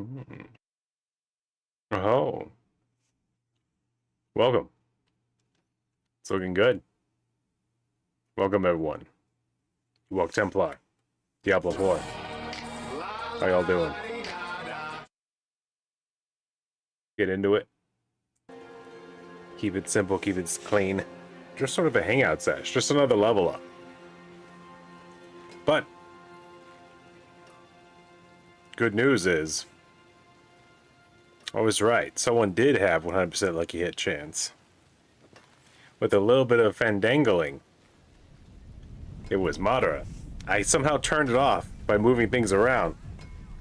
Mm. Oh, welcome. It's looking good. Welcome, everyone. Welcome, Templar. Diablo 4. How y'all doing? Get into it. Keep it simple, keep it clean. Just sort of a hangout sesh. Just another level up. But good news is, I was right. Someone did have 100% lucky hit chance. With a little bit of fandangling. It was Madara. I somehow turned it off by moving things around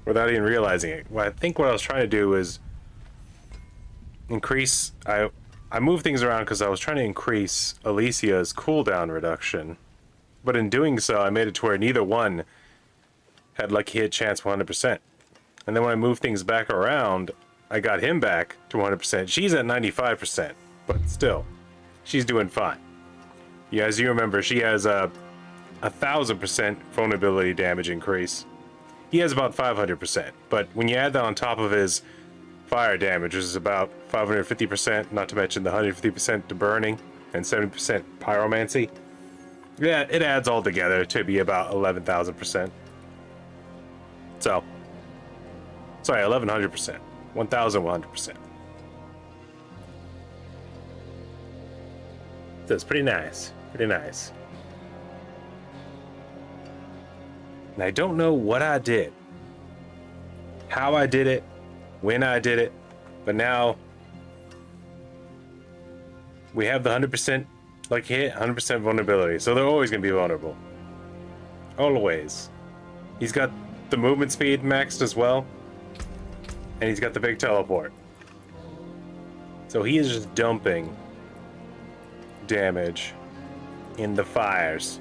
without even realizing it. Well, I think what I was trying to do is increase... I moved things around because I was trying to increase Alicia's cooldown reduction. But in doing so, I made it to where neither one had lucky hit chance 100%. And then when I moved things back around, I got him back to 100%. She's at 95%, but still, she's doing fine. Yeah, as you remember, she has a 1,000% vulnerability damage increase. He has about 500%, but when you add that on top of his fire damage, which is about 550%, not to mention the 150% to burning and 70% pyromancy, yeah, it adds all together to be about 11,000%. So, sorry, 1,100%, 1,100%. So it's pretty nice, pretty nice. And I don't know what I did, how I did it, when I did it, but now we have the 100% lucky hit, 100% vulnerability, so they're always going to be vulnerable. Always. He's got the movement speed maxed as well, and he's got the big teleport. So he is just dumping damage in the fires.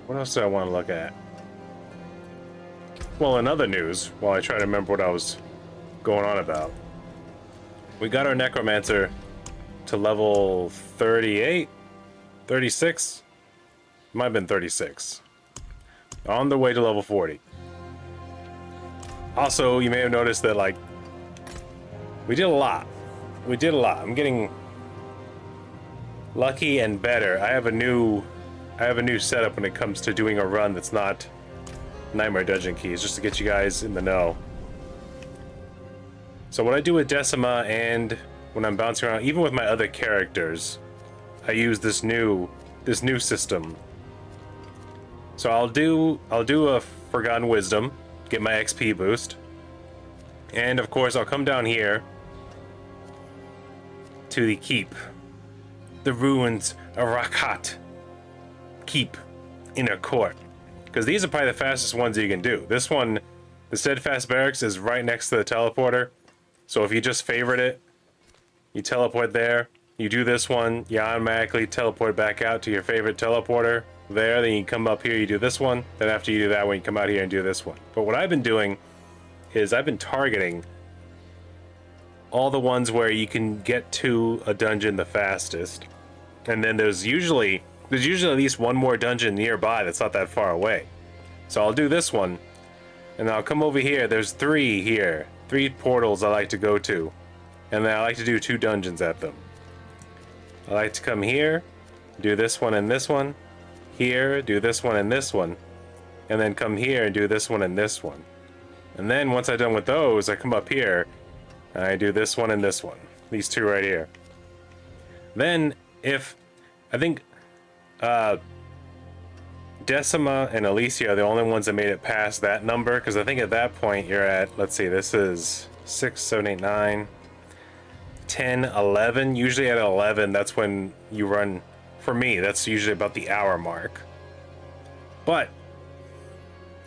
What else do I want to look at? Well, in other news, while I try to remember what I was going on about, we got our Necromancer to level 38, 36? Might have been 36. On the way to level 40. Also, you may have noticed that, like, we did a lot. We did a lot. I'm getting lucky and better. I have a new setup when it comes to doing a run that's not Nightmare Dungeon Keys, just to get you guys in the know. So what I do with Decima and when I'm bouncing around, even with my other characters, I use this new system. So I'll do a Forgotten Wisdom, get my XP boost, and of course I'll come down here to the keep, the ruins of Rakat Keep, Inner Court, because these are probably the fastest ones you can do. This one, the Steadfast Barracks, is right next to the teleporter, so if you just favorite it, you teleport there, you do this one, you automatically teleport back out to your favorite teleporter there, then you come up here, you do this one, then after you do that one, you come out here and do this one. But what I've been doing is I've been targeting all the ones where you can get to a dungeon the fastest, and then there's usually at least one more dungeon nearby that's not that far away. So I'll do this one, and I'll come over here. There's three portals I like to go to, and then I like to do 2 dungeons at them. I like to come here, do this one and this one, here, do this one and this one, and then come here and do this one and this one. And then once I'm done with those, I come up here, and I do this one and this one. These 2 right here. Then, I think Decima and Alicia are the only ones that made it past that number, because I think at that point you're at, let's see, this is 6, 7, 8, 9, 10, 11. Usually at 11, that's when you run, for me, that's usually about the hour mark. But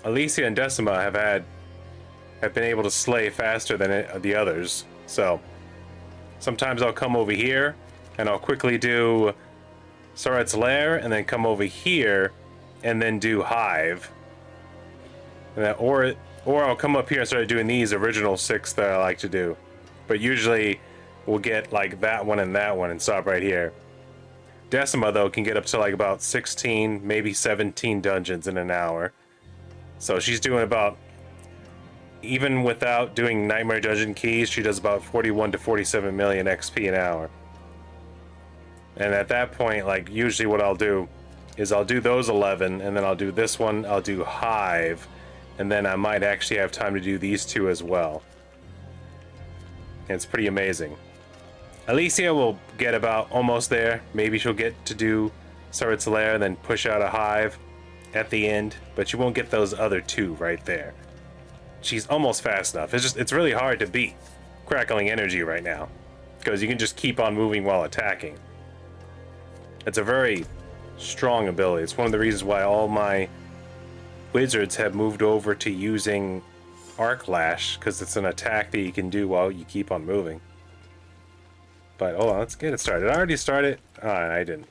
Alicia and Decima have been able to slay faster than the others. So sometimes I'll come over here and I'll quickly do Saret's Lair, and then come over here and then do Hive, and then, or I'll come up here and start doing these original 6 that I like to do. But usually we'll get like that one and stop right here. Decima, though, can get up to like about 16, maybe 17 dungeons in an hour. So she's doing about, even without doing Nightmare Dungeon keys, she does about 41 to 47 million XP an hour. And at that point, like, usually what I'll do is I'll do those 11, and then I'll do this one, I'll do Hive, and then I might actually have time to do these two as well. And it's pretty amazing. Alicia will get about almost there. Maybe she'll get to do Surrett's Lair and then push out a Hive at the end, but she won't get those other two right there. She's almost fast enough. It's really hard to beat Crackling Energy right now, because you can just keep on moving while attacking. It's a very strong ability. It's one of the reasons why all my wizards have moved over to using Arc Lash, because it's an attack that you can do while you keep on moving. But hold on, let's get it started. I already started. Oh, I didn't.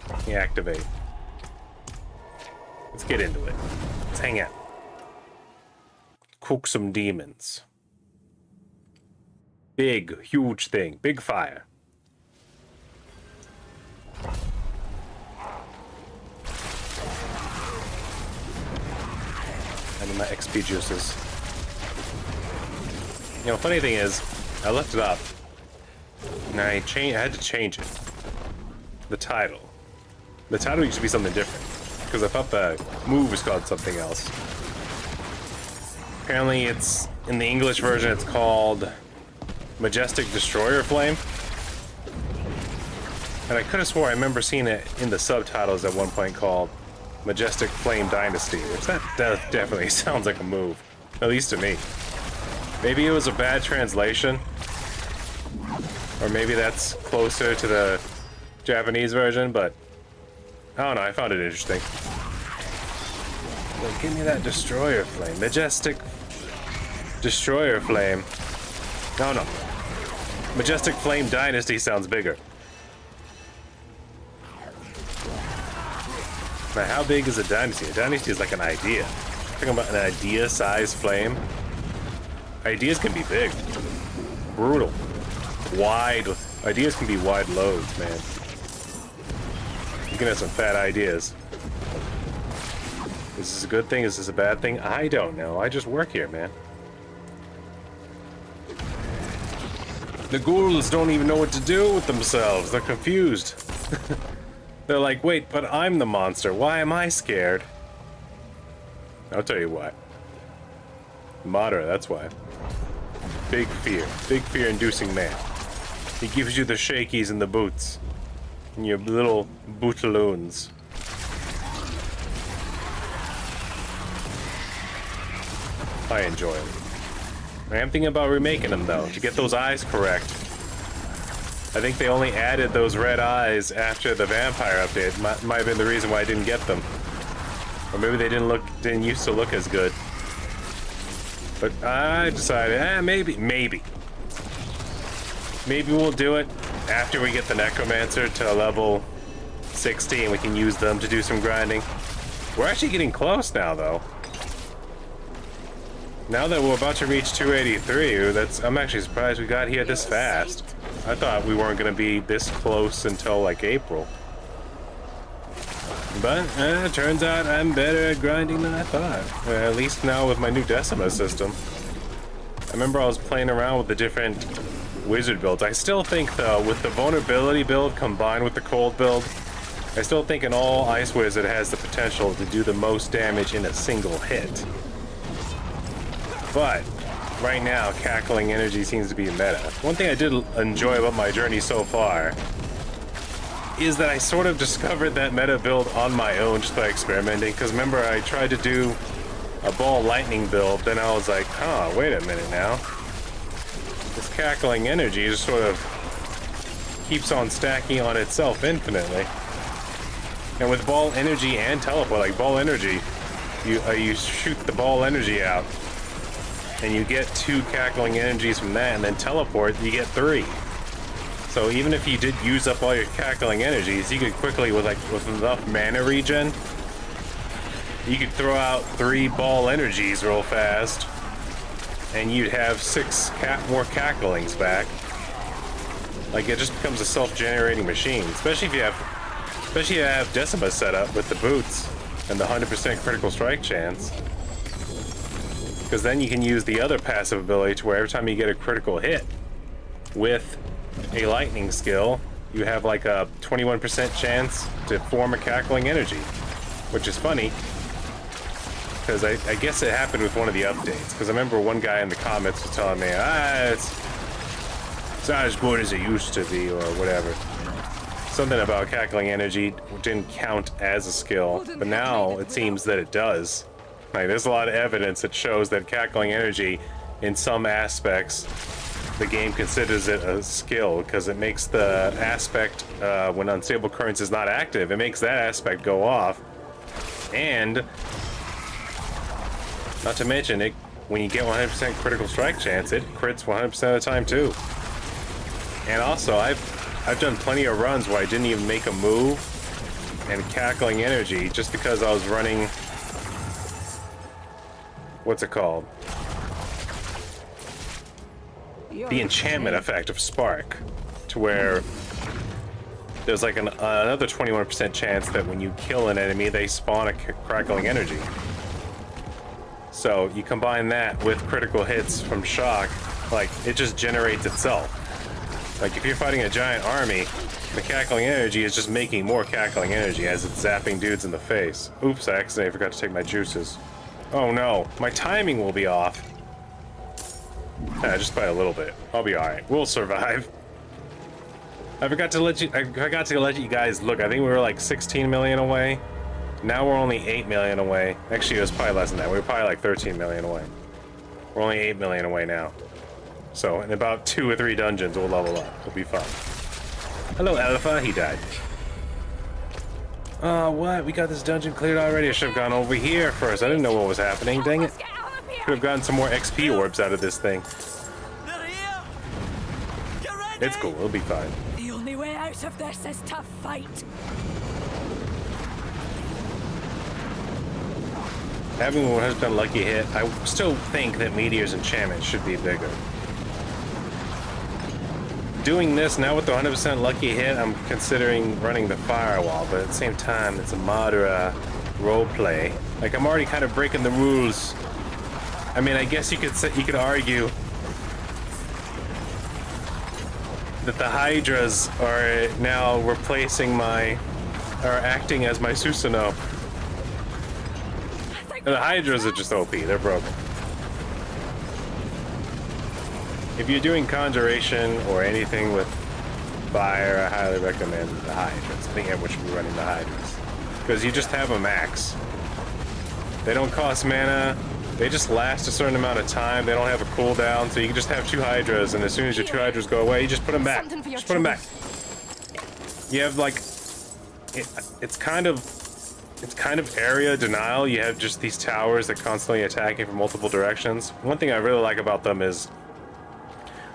Let me activate. Let's get into it. Let's hang out. Cook some demons. Big, huge thing. Big fire. I need my XP juices. You know, funny thing is, I left it up. And I had to change it. The title. The title used to be something different, because I thought the move was called something else. Apparently it's, in the English version, it's called Majestic Destroyer Flame. And I could have swore I remember seeing it in the subtitles at one point called Majestic Flame Dynasty, which that definitely sounds like a move, at least to me. Maybe it was a bad translation, or maybe that's closer to the Japanese version, but I don't know, I found it interesting. Well, give me that Destroyer Flame. Majestic Destroyer Flame. No. Majestic Flame Dynasty sounds bigger. Now, how big is a dynasty? A dynasty is like an idea. Talking about an idea-sized flame. Ideas can be big, brutal, wide. Ideas can be wide loads, man. You can have some fat ideas. Is this a good thing? Is this a bad thing? I don't know. I just work here, man. The ghouls don't even know what to do with themselves. They're confused. They're like, wait, but I'm the monster. Why am I scared? I'll tell you why. Madara, that's why. Big fear. Big fear-inducing man. He gives you the shakies and the boots. And your little bootaloons. I enjoy them. I am thinking about remaking them, though, to get those eyes correct. I think they only added those red eyes after the vampire update. Might have been the reason why I didn't get them. Or maybe they didn't used to look as good. But I decided, maybe we'll do it after we get the Necromancer to level 60 and we can use them to do some grinding. We're actually getting close now, though. Now that we're about to reach 283, I'm actually surprised we got here this fast. I thought we weren't going to be this close until like April. But it turns out I'm better at grinding than I thought. At least now with my new Decima system. I remember I was playing around with the different wizard builds. I still think, though, with the vulnerability build combined with the cold build, I still think an all ice wizard has the potential to do the most damage in a single hit. But right now, Cackling Energy seems to be meta. One thing I did enjoy about my journey so far is that I sort of discovered that meta build on my own just by experimenting. Because remember, I tried to do a ball lightning build, then I was like, huh, wait a minute now. This Cackling Energy just sort of keeps on stacking on itself infinitely. And with ball energy and teleport, like ball energy, you shoot the ball energy out, and you get 2 Cackling Energies from that, and then teleport, you get 3. So even if you did use up all your Cackling Energies, you could quickly, with enough mana regen, you could throw out 3 ball energies real fast, and you'd have 6 more Cacklings back. Like, it just becomes a self-generating machine, especially if you have Decima set up with the boots and the 100% critical strike chance. Because then you can use the other passive ability to where every time you get a critical hit with a lightning skill, you have like a 21% chance to form a cackling energy, which is funny. Because I guess it happened with one of the updates. Because I remember one guy in the comments was telling me, it's not as good as it used to be, or whatever. Something about cackling energy didn't count as a skill, but now it seems that it does. Like, there's a lot of evidence that shows that cackling energy, in some aspects, the game considers it a skill, because it makes the aspect, when unstable currents is not active, it makes that aspect go off. And not to mention, it when you get 100% critical strike chance, it crits 100% of the time too. And also, I've done plenty of runs where I didn't even make a move and cackling energy just because I was running, what's it called? The enchantment effect of Spark, to where there's like another 21% chance that when you kill an enemy, they spawn a crackling energy. So you combine that with critical hits from shock, like, it just generates itself. Like, if you're fighting a giant army, the cackling energy is just making more cackling energy as it's zapping dudes in the face. Oops, I accidentally forgot to take my juices. Oh no, my timing will be off. Just by a little bit. I'll be alright. We'll survive. I forgot to let you guys look. I think we were like 16 million away. Now we're only 8 million away. Actually, it was probably less than that. We were probably like 13 million away. We're only 8 million away now. So in about 2 or 3 dungeons, we'll level up. It'll be fun. Hello, Alpha. He died. Oh, what? We got this dungeon cleared already. I should have gone over here first. I didn't know what was happening. Dang it. Could have gotten some more XP orbs out of this thing. It's cool. It'll be fine. The only way out of this is to fight. Having 100% lucky hit, I still think that Meteor's enchantment should be bigger. Doing this now with the 100% lucky hit, I'm considering running the firewall, but at the same time, it's a Madara roleplay. Like, I'm already kind of breaking the rules. I mean, I guess you could argue that the Hydras are now acting as my Susanoo. The Hydras are just OP, they're broken. If you're doing Conjuration or anything with fire, I highly recommend the Hydras. I think everyone should be running the Hydras. Because you just have a max. They don't cost mana, they just last a certain amount of time, they don't have a cooldown, so you can just have 2 Hydras, and as soon as your 2 Hydras go away, you just put them back. Just put them back. You have like... It's kind of area denial. You have just these towers that constantly attack you from multiple directions. One thing I really like about them is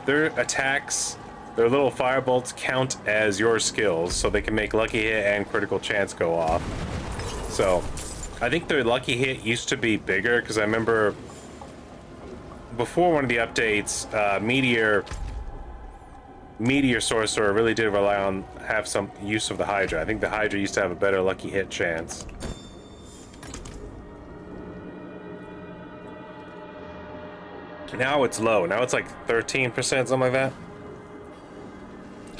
their attacks, their little firebolts count as your skills, so they can make lucky hit and critical chance go off. So I think their lucky hit used to be bigger, because I remember before one of the updates, Meteor Sorcerer really did have some use of the Hydra. I think the Hydra used to have a better lucky hit chance. Now it's low. Now it's like 13%, something like that.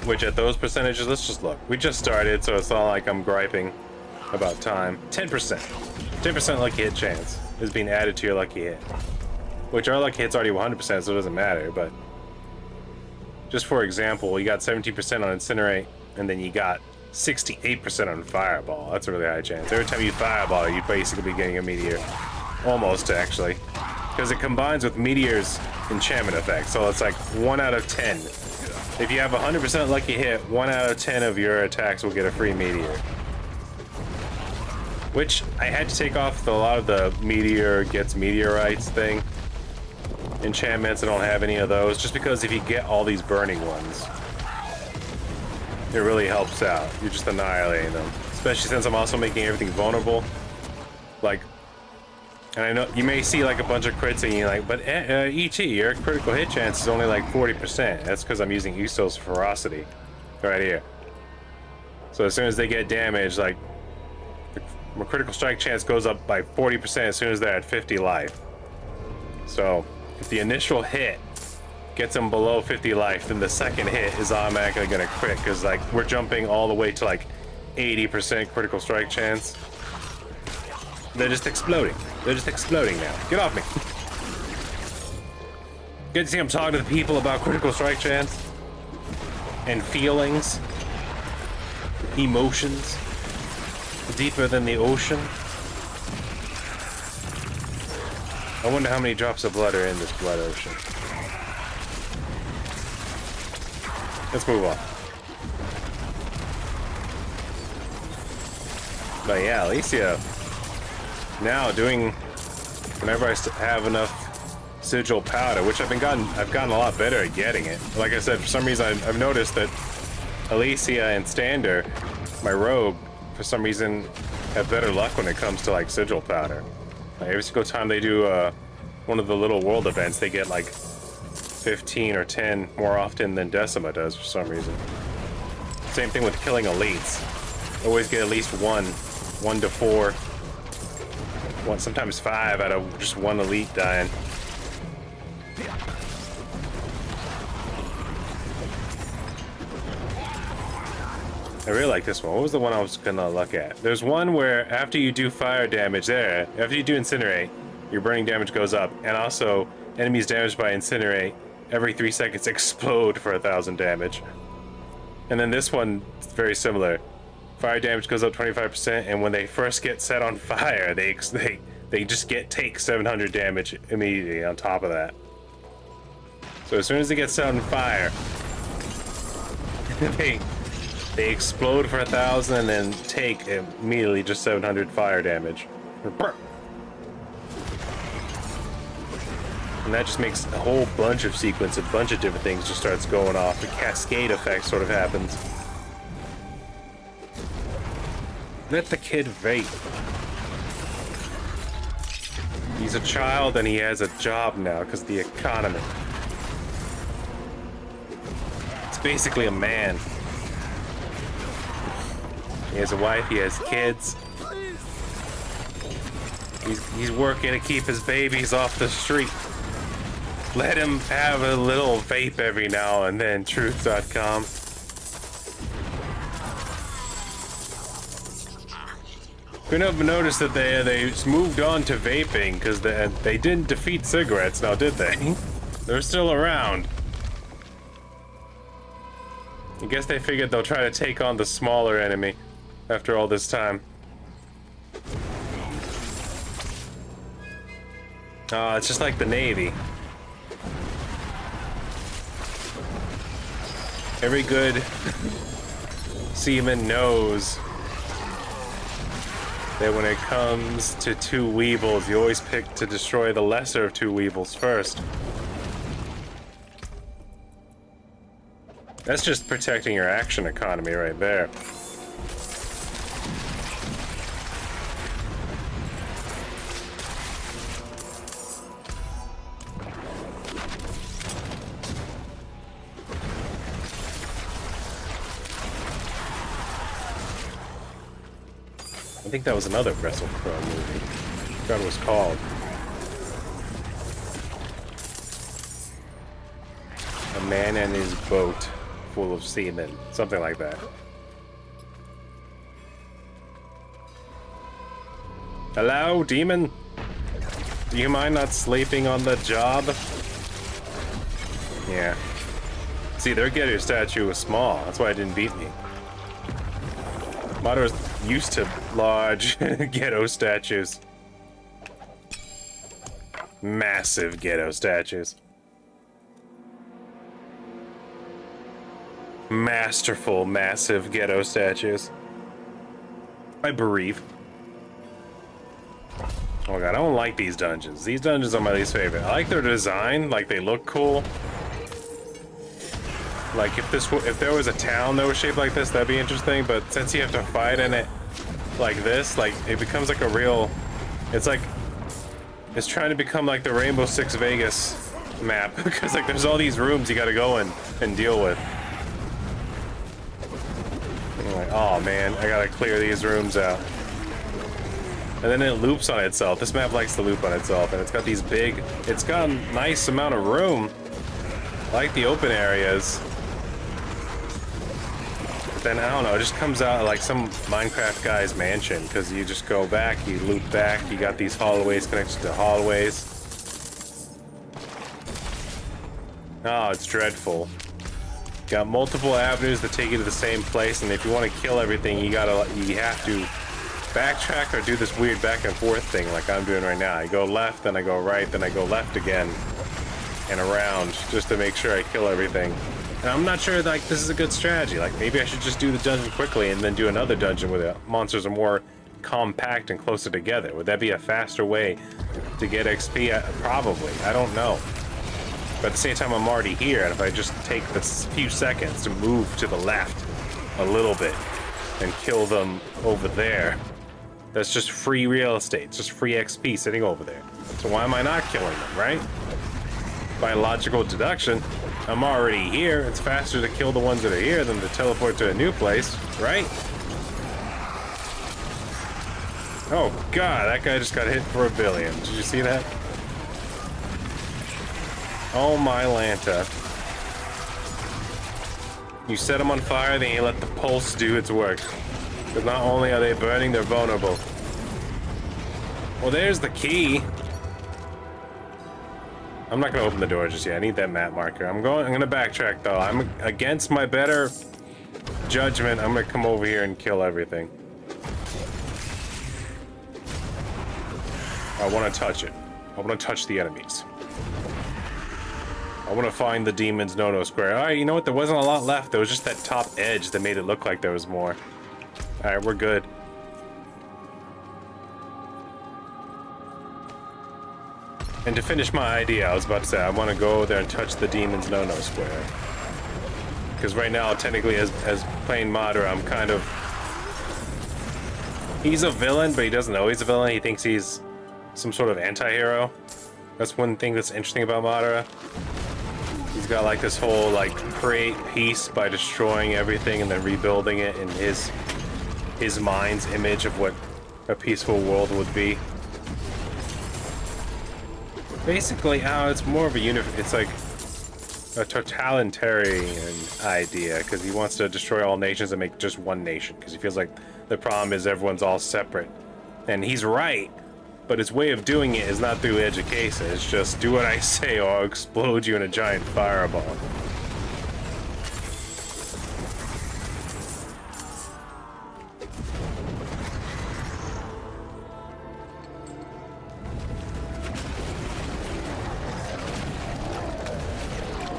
Which at those percentages, let's just look. We just started, so it's not like I'm griping about time. 10%. 10% lucky hit chance is being added to your lucky hit. Which our lucky hit's already 100%, so it doesn't matter, but... Just for example, you got 17% on Incinerate, and then you got 68% on Fireball. That's a really high chance. Every time you Fireball, you'd basically be getting a Meteor. Almost, actually. Because it combines with Meteor's enchantment effect, so it's like 1 out of 10. If you have a 100% lucky hit, 1 out of 10 of your attacks will get a free Meteor. Which, I had to take off a lot of the Meteor gets meteorites thing. Enchantments, I don't have any of those, just because if you get all these burning ones, it really helps out. You're just annihilating them. Especially since I'm also making everything vulnerable. Like, And I know you may see like a bunch of crits and you're like, but ET, your critical hit chance is only like 40%. That's because I'm using Uso's ferocity right here. So as soon as they get damaged, like my critical strike chance goes up by 40% as soon as they're at 50 life. So if the initial hit gets them below 50 life, then the second hit is automatically gonna crit, because like we're jumping all the way to like 80% critical strike chance. They're just exploding. They're just exploding now. Get off me. Good to see I'm talking to the people about critical strike chance and feelings, emotions, deeper than the ocean. I wonder how many drops of blood are in this blood ocean. Let's move on. But yeah, Alicia now doing, whenever I have enough sigil powder, which I've gotten a lot better at getting it. Like I said, for some reason I've noticed that Alicia and Stander, my rogue, for some reason have better luck when it comes to like sigil powder. Like every single time they do one of the little world events, they get like 15 or 10 more often than Decima does for some reason. Same thing with killing elites. Always get at least 1 to 4, sometimes 5 out of just one elite dying. I really like this one. What was the one I was gonna look at? There's one where after you do fire damage there, after you do incinerate, your burning damage goes up, and also enemies damaged by incinerate every 3 seconds explode for 1,000 damage. And then this one is very similar. Fire damage goes up 25%, and when they first get set on fire, they just take 700 damage immediately on top of that. So as soon as they get set on fire, they explode for 1,000 and then take immediately just 700 fire damage. And that just makes a whole bunch of sequence, a bunch of different things just starts going off. The cascade effect sort of happens. Let the kid vape. He's a child and he has a job now because the economy. It's basically a man. He has a wife, he has kids. He's working to keep his babies off the street. Let him have a little vape every now and then, truth.com. Couldn't have noticed that they moved on to vaping because they didn't defeat cigarettes, now did they? They're still around. I guess they figured they'll try to take on the smaller enemy after all this time. It's just like the Navy. Every good seaman knows that when it comes to two weevils, you always pick to destroy the lesser of two weevils first. That's just protecting your action economy right there. I think that was another Wrestle Crow movie. I forgot what it was called. A man and his boat full of seamen. Something like that. Hello, demon? Do you mind not sleeping on the job? Yeah. See, their Getter statue was small. That's why it didn't beat me. Madara's used to large ghetto statues. Massive ghetto statues. Masterful, massive ghetto statues. I bereave. Oh god, I don't like these dungeons. These dungeons are my least favorite. I like their design, like they look cool. Like if there was a town that was shaped like this, that'd be interesting, but since you have to fight in it like this, like it becomes like a real, it's like is trying to become like the Rainbow Six Vegas map because like there's all these rooms you gotta go in and deal with. I'm like, oh man, I gotta clear these rooms out. And then it loops on itself. This map likes to loop on itself, and it's got these big, it's got a nice amount of room. I like the open areas. But then, I don't know, it just comes out like some Minecraft guy's mansion, because you just go back, you loop back, you got these hallways connected to hallways. Oh, it's dreadful. Got multiple avenues that take you to the same place, and if you want to kill everything, you have to backtrack or do this weird back and forth thing like I'm doing right now. I go left, then I go right, then I go left again and around just to make sure I kill everything. And I'm not sure like this is a good strategy. Like maybe I should just do the dungeon quickly and then do another dungeon where the monsters are more compact and closer together. Would that be a faster way to get XP? Probably. I don't know. But at the same time, I'm already here, and if I just take this few seconds to move to the left a little bit and kill them over there, that's just free real estate. It's just free XP sitting over there. So why am I not killing them, right? By logical deduction, I'm already here. It's faster to kill the ones that are here than to teleport to a new place, right? Oh god, that guy just got hit for 1 billion. Did you see that? Oh my Lanta. You set them on fire, then you let the pulse do its work. Because not only are they burning, they're vulnerable. Well, there's the key. I'm not gonna open the door just yet. I need that map marker. I'm gonna backtrack though. I'm against my better judgment. I'm gonna come over here and kill everything. I wanna touch it. I wanna touch the enemies. I want to find the demon's no-no square. Alright, you know what? There wasn't a lot left. There was just that top edge that made it look like there was more. Alright, we're good. And to finish my idea, I was about to say, I want to go there and touch the demon's no-no square. Because right now, technically, as playing Madara, I'm kind of... He's a villain, but he doesn't know he's a villain. He thinks he's some sort of anti-hero. That's one thing that's interesting about Madara. He's got like this whole like create peace by destroying everything and then rebuilding it in his mind's image of what a peaceful world would be. Basically, it's more of a it's like a totalitarian idea because he wants to destroy all nations and make just one nation because he feels like the problem is everyone's all separate. And he's right. But his way of doing it is not through education. It's just do what I say or I'll explode you in a giant fireball.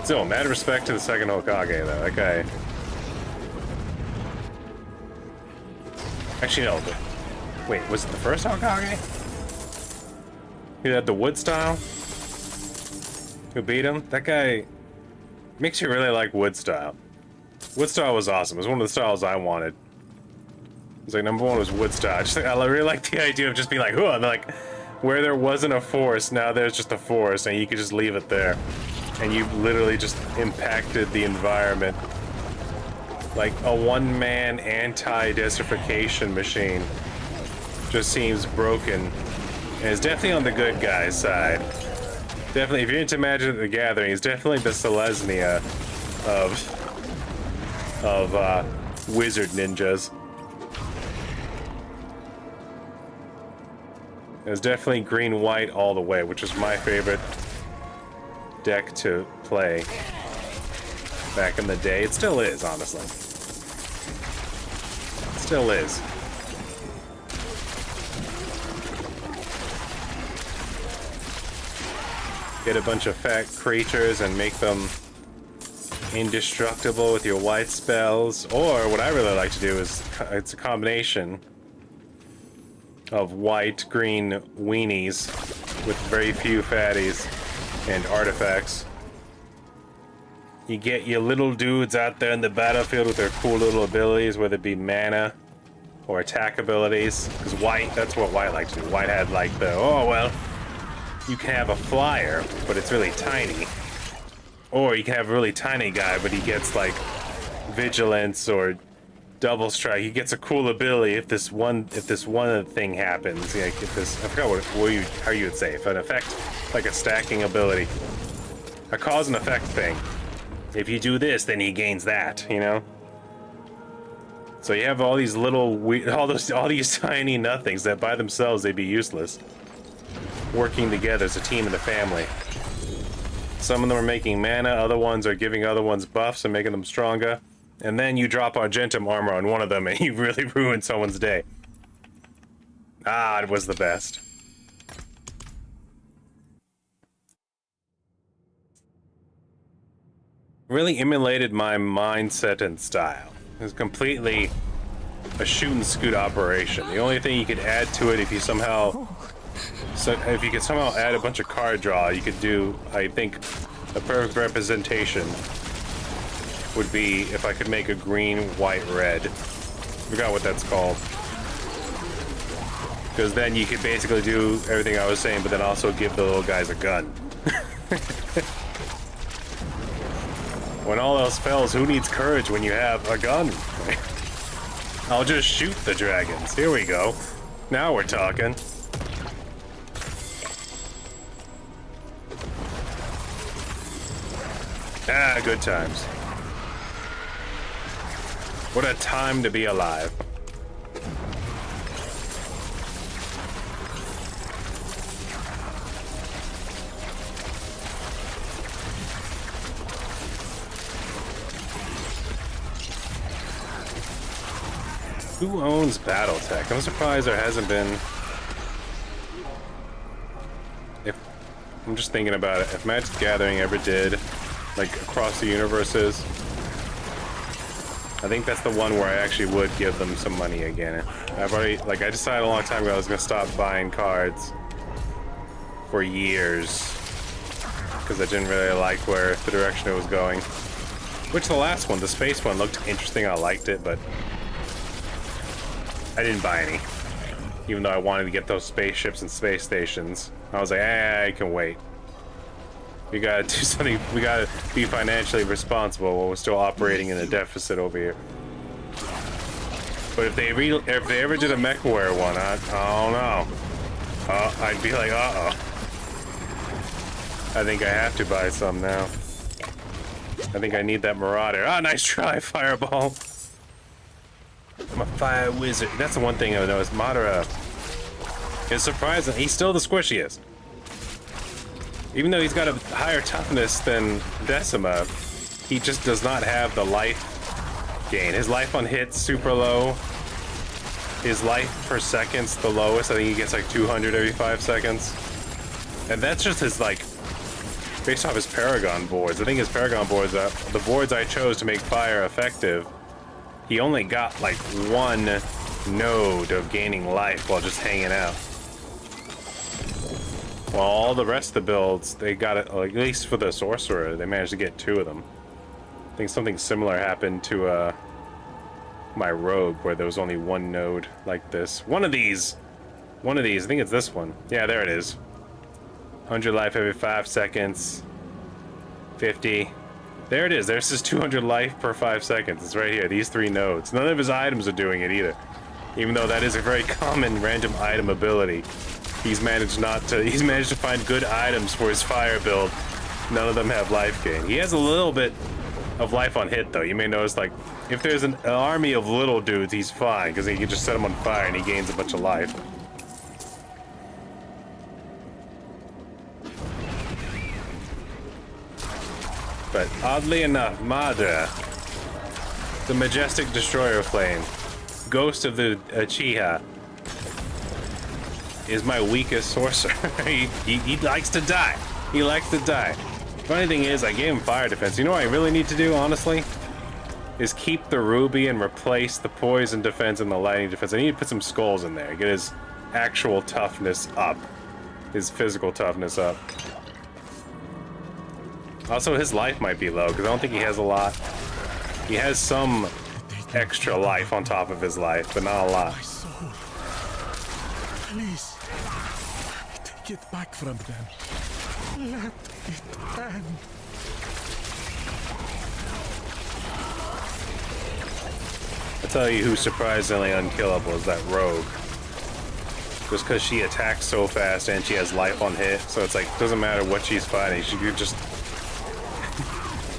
Still, mad respect to the second Hokage though. That guy... Actually, no. Wait, was it the first Hokage? He had the wood style? Who beat him? That guy makes you really like wood style. Wood style was awesome. It was one of the styles I wanted. It was like number one was wood style. I really like the idea of just being like, and like where there wasn't a forest, now there's just a forest and you could just leave it there. And you literally just impacted the environment. Like a one-man anti-desertification machine. Just seems broken. And it's definitely on the good guy's side. Definitely, if you're into Magic the Gathering, it's definitely the Selesnya of wizard ninjas. It's definitely green-white all the way, which is my favorite deck to play back in the day. It still is, honestly. It still is. Get a bunch of fat creatures and make them indestructible with your white spells. Or what I really like to do is it's a combination of white, green weenies with very few fatties and artifacts. You get your little dudes out there in the battlefield with their cool little abilities, whether it be mana or attack abilities. Because white, that's what white likes to do. White had like the, oh well, you can have a flyer, but it's really tiny. Or you can have a really tiny guy, but he gets like vigilance or double strike. He gets a cool ability if this one thing happens. Like if this, I forgot how you would say, if an effect, like a stacking ability, a cause and effect thing. If you do this, then he gains that. You know. So you have all these little, all these tiny nothings that by themselves they'd be useless, working together as a team and a family. Some of them are making mana, other ones are giving other ones buffs and making them stronger. And then you drop Argentum armor on one of them and you really ruin someone's day. Ah, it was the best. Really emulated my mindset and style. It was completely a shoot and scoot operation. The only thing you could add to it if you somehow could somehow add a bunch of card draw, you could do, I think, a perfect representation would be if I could make a green, white, red. Forgot what that's called. Because then you could basically do everything I was saying, but then also give the little guys a gun. When all else fails, who needs courage when you have a gun? I'll just shoot the dragons. Here we go. Now we're talking. Ah, good times. What a time to be alive. Who owns Battletech? I'm surprised there hasn't been... I'm just thinking about it. If Magic Gathering ever did, like, across the universes, I think that's the one where I actually would give them some money again. I decided a long time ago I was going to stop buying cards for years because I didn't really like where the direction it was going. Which the last one, the space one, looked interesting. I liked it, but I didn't buy any. Even though I wanted to get those spaceships and space stations. I was like, I can wait. We gotta do something, we gotta be financially responsible while we're still operating in a deficit over here. But if they ever did a MechWarrior one, I don't know. I'd be like, uh-oh. I think I have to buy some now. I think I need that Marauder. Ah, nice try, Fireball. I'm a fire wizard. That's the one thing I noticed. Madara is surprising. He's still the squishiest. Even though he's got a higher toughness than Decima, he just does not have the life gain. His life on hit's super low. His life per second's the lowest. I think he gets like 200 every 5 seconds. And that's just his, like, based off his Paragon boards. I think his Paragon boards, the boards I chose to make fire effective, he only got like one node of gaining life while just hanging out. While all the rest of the builds, they got it, at least for the Sorcerer, they managed to get 2 of them. I think something similar happened to my Rogue, where there was only 1 node like this. One of these, I think it's this one. Yeah, there it is. 100 life every 5 seconds. 50. There it is. There's his 200 life per 5 seconds. It's right here. These 3 nodes. None of his items are doing it either. Even though that is a very common random item ability. He's managed to find good items for his fire build. None of them have life gain. He has a little bit of life on hit though. You may notice, like, if there's an army of little dudes, he's fine because he can just set them on fire and he gains a bunch of life. But oddly enough, Madara, the Majestic Destroyer Flame, Ghost of the Uchiha, is my weakest sorcerer. he likes to die. He likes to die. Funny thing is, I gave him fire defense. You know what I really need to do, honestly? Is keep the ruby and replace the poison defense and the lightning defense. I need to put some skulls in there. Get his actual toughness up. His physical toughness up. Also, his life might be low, because I don't think he has a lot. He has some extra life on top of his life, but not a lot. Please, take get back from them. Let it end. I'll tell you who's surprisingly unkillable is that rogue. Just because she attacks so fast and she has life on hit, so it's like, doesn't matter what she's fighting, she could just...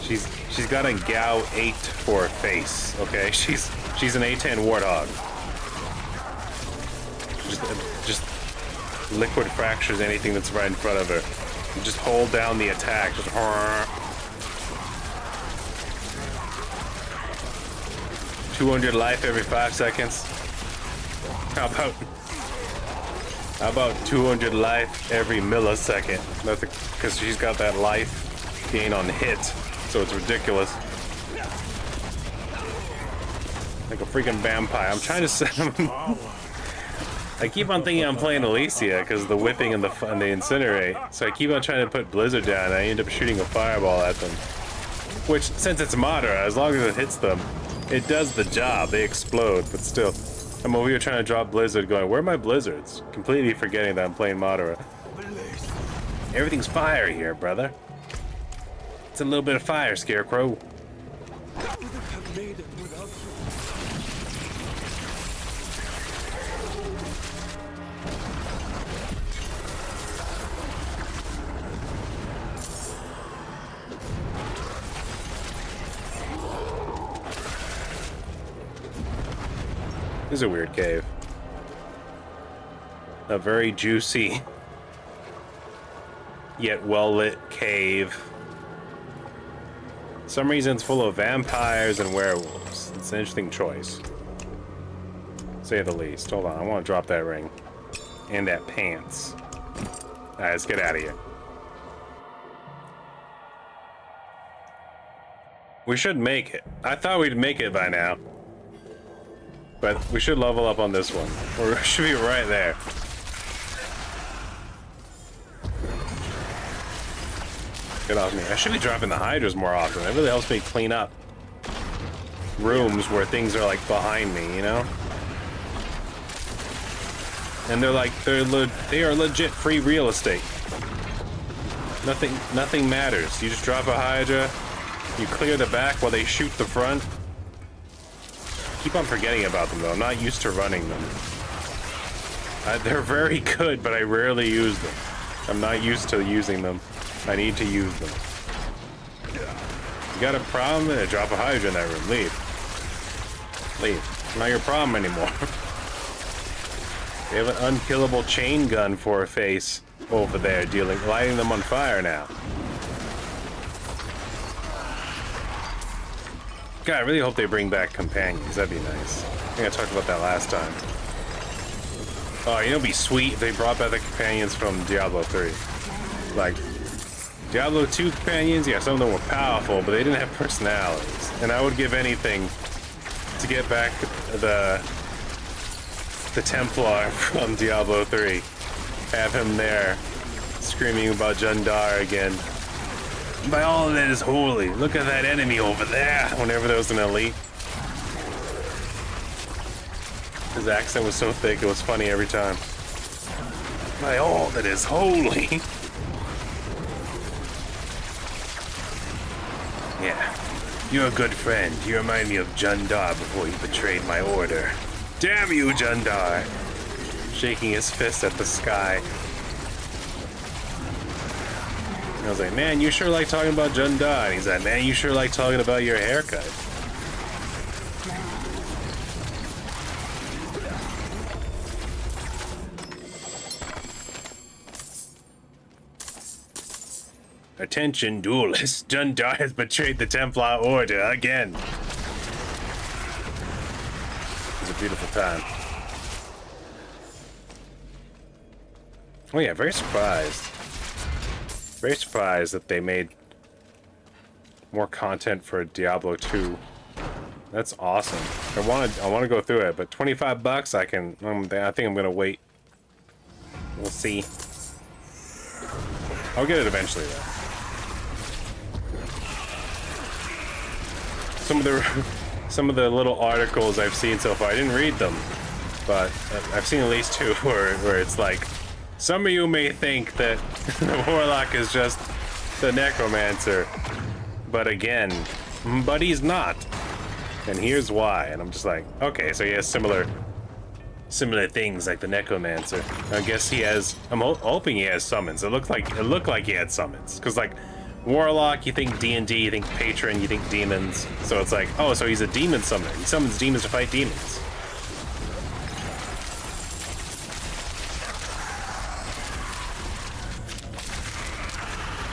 she's got a Gao 8 for a face, okay? She's an A10 Warthog. Just liquid fractures anything that's right in front of her. You just hold down the attack, just... 200 life every 5 seconds. How about 200 life every millisecond? That's because she's got that life gain on hit, so it's ridiculous. Like a freaking vampire. I'm trying to set him. I keep on thinking I'm playing Alicia because the whipping and the incinerate. So I keep on trying to put Blizzard down and I end up shooting a fireball at them. Which, since it's Madara, as long as it hits them, it does the job. They explode, but still. I'm over here trying to drop Blizzard going, where are my Blizzards? Completely forgetting that I'm playing Madara. Everything's fire here, brother. It's a little bit of fire, Scarecrow. This is a weird cave. A very juicy, yet well-lit cave. For some reason it's full of vampires and werewolves. It's an interesting choice. To say the least. Hold on, I want to drop that ring. And that pants. Alright, let's get out of here. We should make it. I thought we'd make it by now. But we should level up on this one. Or we should be right there. Get off me. I should be dropping the hydras more often. It really helps me clean up rooms where things are like behind me, you know? And they are legit free real estate. Nothing matters. You just drop a hydra, you clear the back while they shoot the front. Keep on forgetting about them though. I'm not used to running them. They're very good, but I rarely use them. I'm not used to using them. I need to use them. You got a problem? Then drop a hydra in that room. Leave. Leave. Not your problem anymore. They have an unkillable chain gun for a face over there, lighting them on fire now. God, I really hope they bring back companions. That'd be nice. I think I talked about that last time. Oh, you know, it'd be sweet if they brought back the companions from Diablo 3. Like, Diablo 2 companions, yeah, some of them were powerful, but they didn't have personalities. And I would give anything to get back the Templar from Diablo 3. Have him there, screaming about Jundar again. By all that is holy, look at that enemy over there, whenever there was an elite. His accent was so thick, it was funny every time. By all that is holy. Yeah, you're a good friend. You remind me of Jundar before he betrayed my order. Damn you, Jundar! Shaking his fist at the sky. I was like, man, you sure like talking about Jundar. And he's like, man, you sure like talking about your haircut. Attention, duelists. Jundar has betrayed the Templar Order again. It was a beautiful time. Oh yeah, very surprised. Very surprised that they made more content for Diablo 2. That's awesome. I want to go through it, but $25 I think I'm gonna wait. We'll see. I'll get it eventually though. Some of the little articles I've seen so far, I didn't read them, but I've seen at least two where it's like Some of you may think that the Warlock is just the Necromancer, but again, he's not. And here's why. And I'm just like, okay, so he has similar things like the Necromancer. I guess he has. I'm hoping he has summons. It looked like he had summons, because like Warlock, you think D&D, you think Patron, you think demons. So it's like, oh, so he's a demon summoner. He summons demons to fight demons.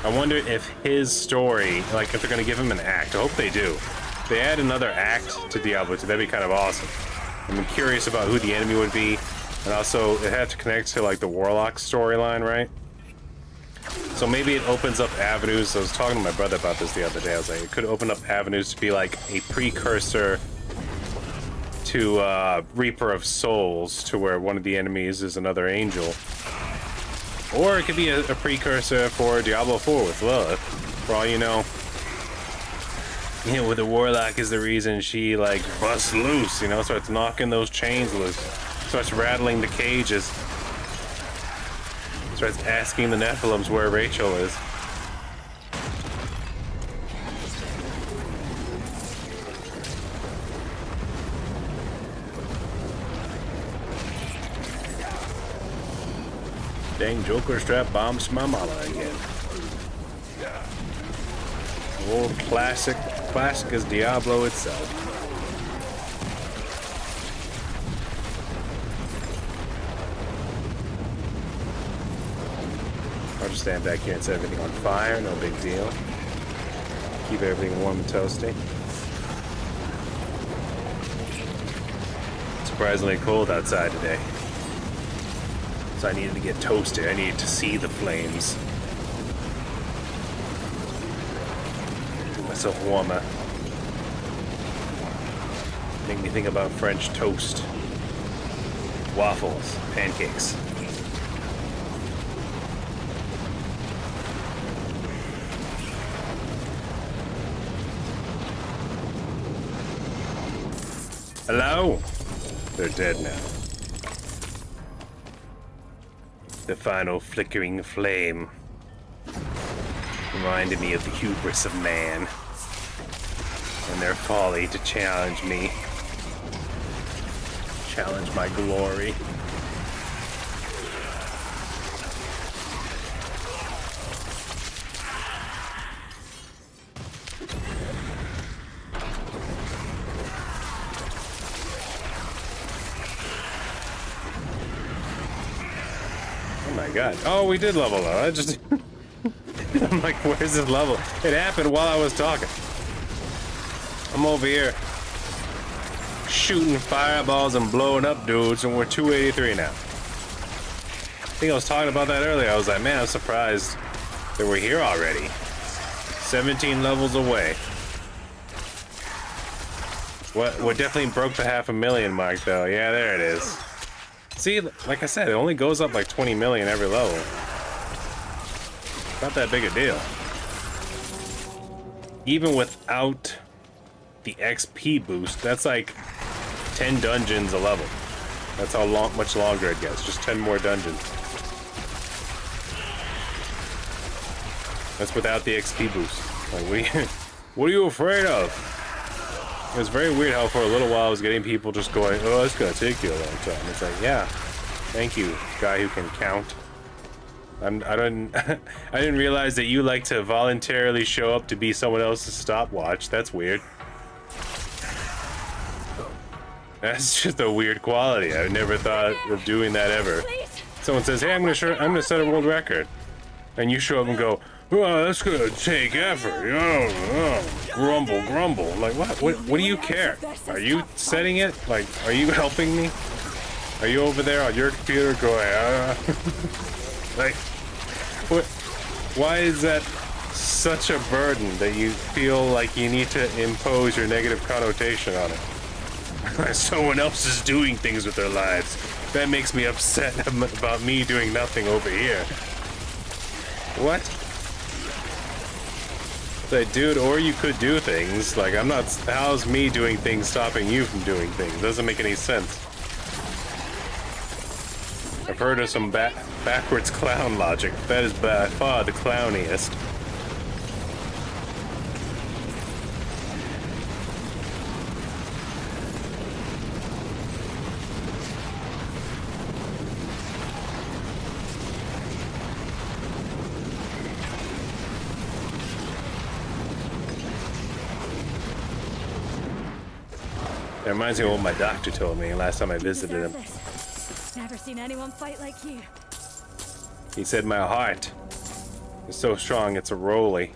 I wonder if his story, like if they're gonna give him an act. I hope they do. If they add another act to Diablo 2, that'd be kind of awesome. I'm curious about who the enemy would be, and also it had to connect to like the Warlock storyline, right? So maybe it opens up avenues. I was talking to my brother about this the other day. I was like, it could open up avenues to be like a precursor to Reaper of Souls, to where one of the enemies is another angel. Or it could be a precursor for Diablo 4 with Lilith. For all you know, with the Warlock is the reason she like busts loose, starts knocking those chains loose, starts rattling the cages, starts asking the Nephilims where Rachel is. Dang, Joker strap bombs my mama again. Old classic as Diablo itself. I'll just stand back here and set everything on fire, no big deal. Keep everything warm and toasty. Surprisingly cold outside today. So I needed to get toasted. I needed to see the flames. Get myself warmer. Make me think about French toast. Waffles. Pancakes. Hello? They're dead now. The final flickering flame reminded me of the hubris of man and their folly to challenge me. Challenge my glory. God. Oh, we did level up. I just... I'm like, where's this level? It happened while I was talking. I'm over here shooting fireballs and blowing up dudes, and we're 283 now. I think I was talking about that earlier. I was like, man, I'm surprised that we're here already. 17 levels away. What? We definitely broke the 500,000 mark, though. Yeah, there it is. See, like I said, it only goes up like 20 million every level. Not that big a deal. Even without the XP boost, that's like 10 dungeons a level. That's how much longer it gets. Just 10 more dungeons. That's without the XP boost. Like, what are you afraid of? It was very weird how for a little while I was getting people just going, oh, it's gonna take you a long time. It's like, yeah, thank you, guy who can count. I didn't realize that you like to voluntarily show up to be someone else's stopwatch. That's weird. That's just a weird quality. I never thought of doing that ever. Someone says, hey, I'm gonna set a world record, and you show up and go, well, that's gonna take effort. Grumble, grumble. Like, what do you care? Are you setting it? Like, are you helping me? Are you over there on your computer going, like, what? Why is that such a burden that you feel like you need to impose your negative connotation on it? Someone else is doing things with their lives. That makes me upset about me doing nothing over here. What? Like, dude, or you could do things. Like, I'm not... How's me doing things stopping you from doing things? Doesn't make any sense. I've heard of some backwards clown logic. That is by far the clowniest. It reminds me of what my doctor told me last time I visited him. Never seen anyone fight like you. He said my heart is so strong it's a rolly,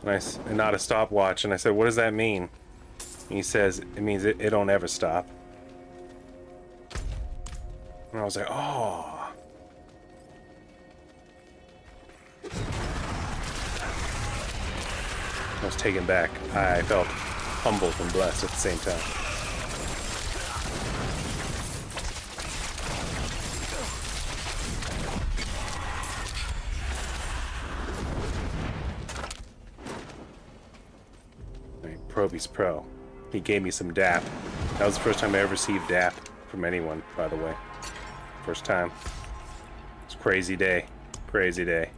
and not a stopwatch. And I said, what does that mean? And he says it means it don't ever stop. And I was like, oh. I was taken back. I felt humbled and blessed at the same time. Proby's Pro. He gave me some DAP. That was the first time I ever received DAP from anyone, by the way. First time. It's a crazy day. Crazy day.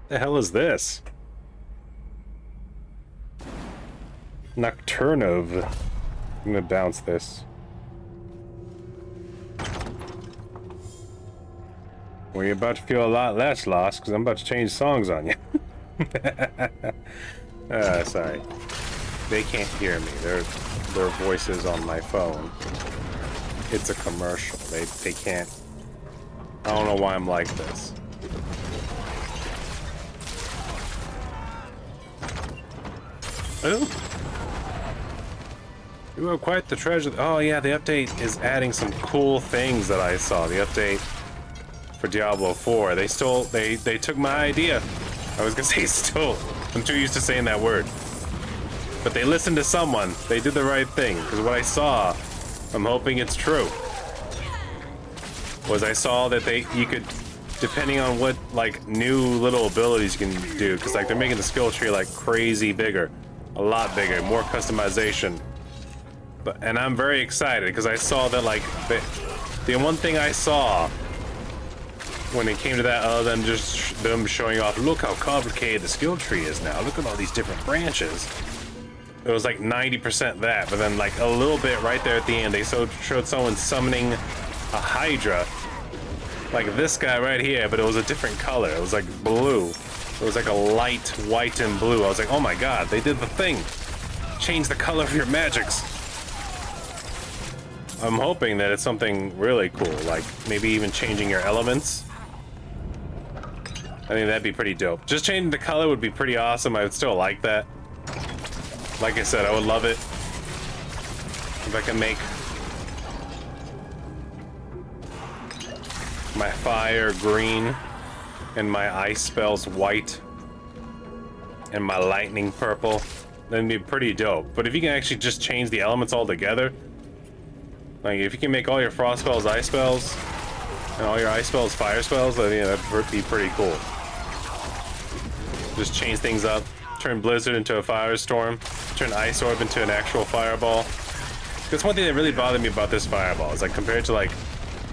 The hell is this? Nocturnove. I'm gonna bounce this. Well, you're about to feel a lot less lost because I'm about to change songs on you. Sorry. They can't hear me. Their voices on my phone. It's a commercial. They can't. I don't know why I'm like this. Oh. You have quite the treasure. Oh yeah, the update is adding some cool things that I saw. The update for Diablo 4. They took my idea. I was gonna say stole. I'm too used to saying that word. But they listened to someone. They did the right thing. Because what I saw, I'm hoping it's true, was I saw that you could, depending on what like new little abilities you can do, because like they're making the skill tree like crazy bigger, a lot bigger, more customization. And I'm very excited because I saw that like the one thing I saw when it came to that, other than just them showing off, look how complicated the skill tree is now. Look at all these different branches. It was like 90% that, but then like a little bit right there at the end, they showed someone summoning a Hydra, like this guy right here, but it was a different color. It was like blue. It was like a light white and blue. I was like, oh my god, they did the thing. Change the color of your magics. I'm hoping that it's something really cool, like maybe even changing your elements. I think that'd be pretty dope. Just changing the color would be pretty awesome. I would still like that. Like I said, I would love it if I can make my fire green and my ice spells white and my lightning purple. That'd be pretty dope. But if you can actually just change the elements all together, like if you can make all your frost spells ice spells and all your ice spells fire spells, then yeah, that'd be pretty cool. Just change things up. Turn Blizzard into a firestorm. Turn Ice Orb into an actual fireball. That's one thing that really bothered me about this fireball. Is like compared to like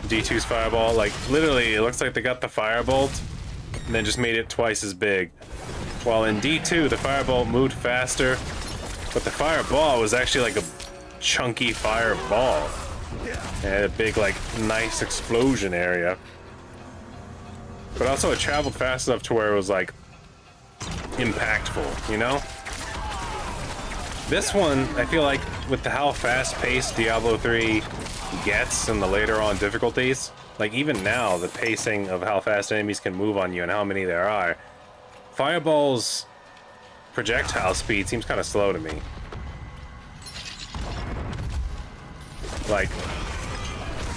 D2's fireball, like literally it looks like they got the firebolt and then just made it twice as big. While in D2 the firebolt moved faster, but the fireball was actually like a chunky fireball. It had a big like nice explosion area. But also it traveled fast enough to where it was like impactful, you know? This one, I feel like with how fast-paced Diablo 3 gets in the later on difficulties, like even now, the pacing of how fast enemies can move on you and how many there are, Fireball's projectile speed seems kind of slow to me. Like,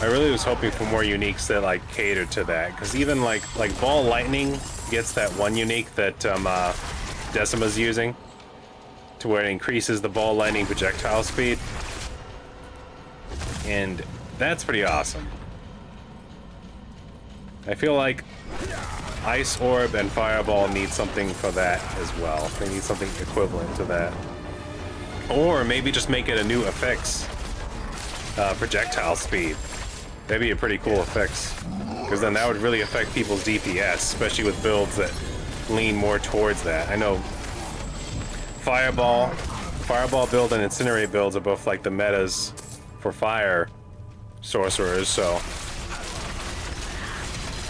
I really was hoping for more uniques that like cater to that, because even like Ball Lightning gets that one unique that Decima's using, to where it increases the ball lightning projectile speed, and that's pretty awesome. I feel like Ice Orb and Fireball need something for that as well. They need something equivalent to that. Or maybe just make it a new effects projectile speed. That'd be a pretty cool effects. Because then that would really affect people's DPS, especially with builds that lean more towards that. I know Fireball build and Incinerate builds are both like the metas for fire sorcerers, so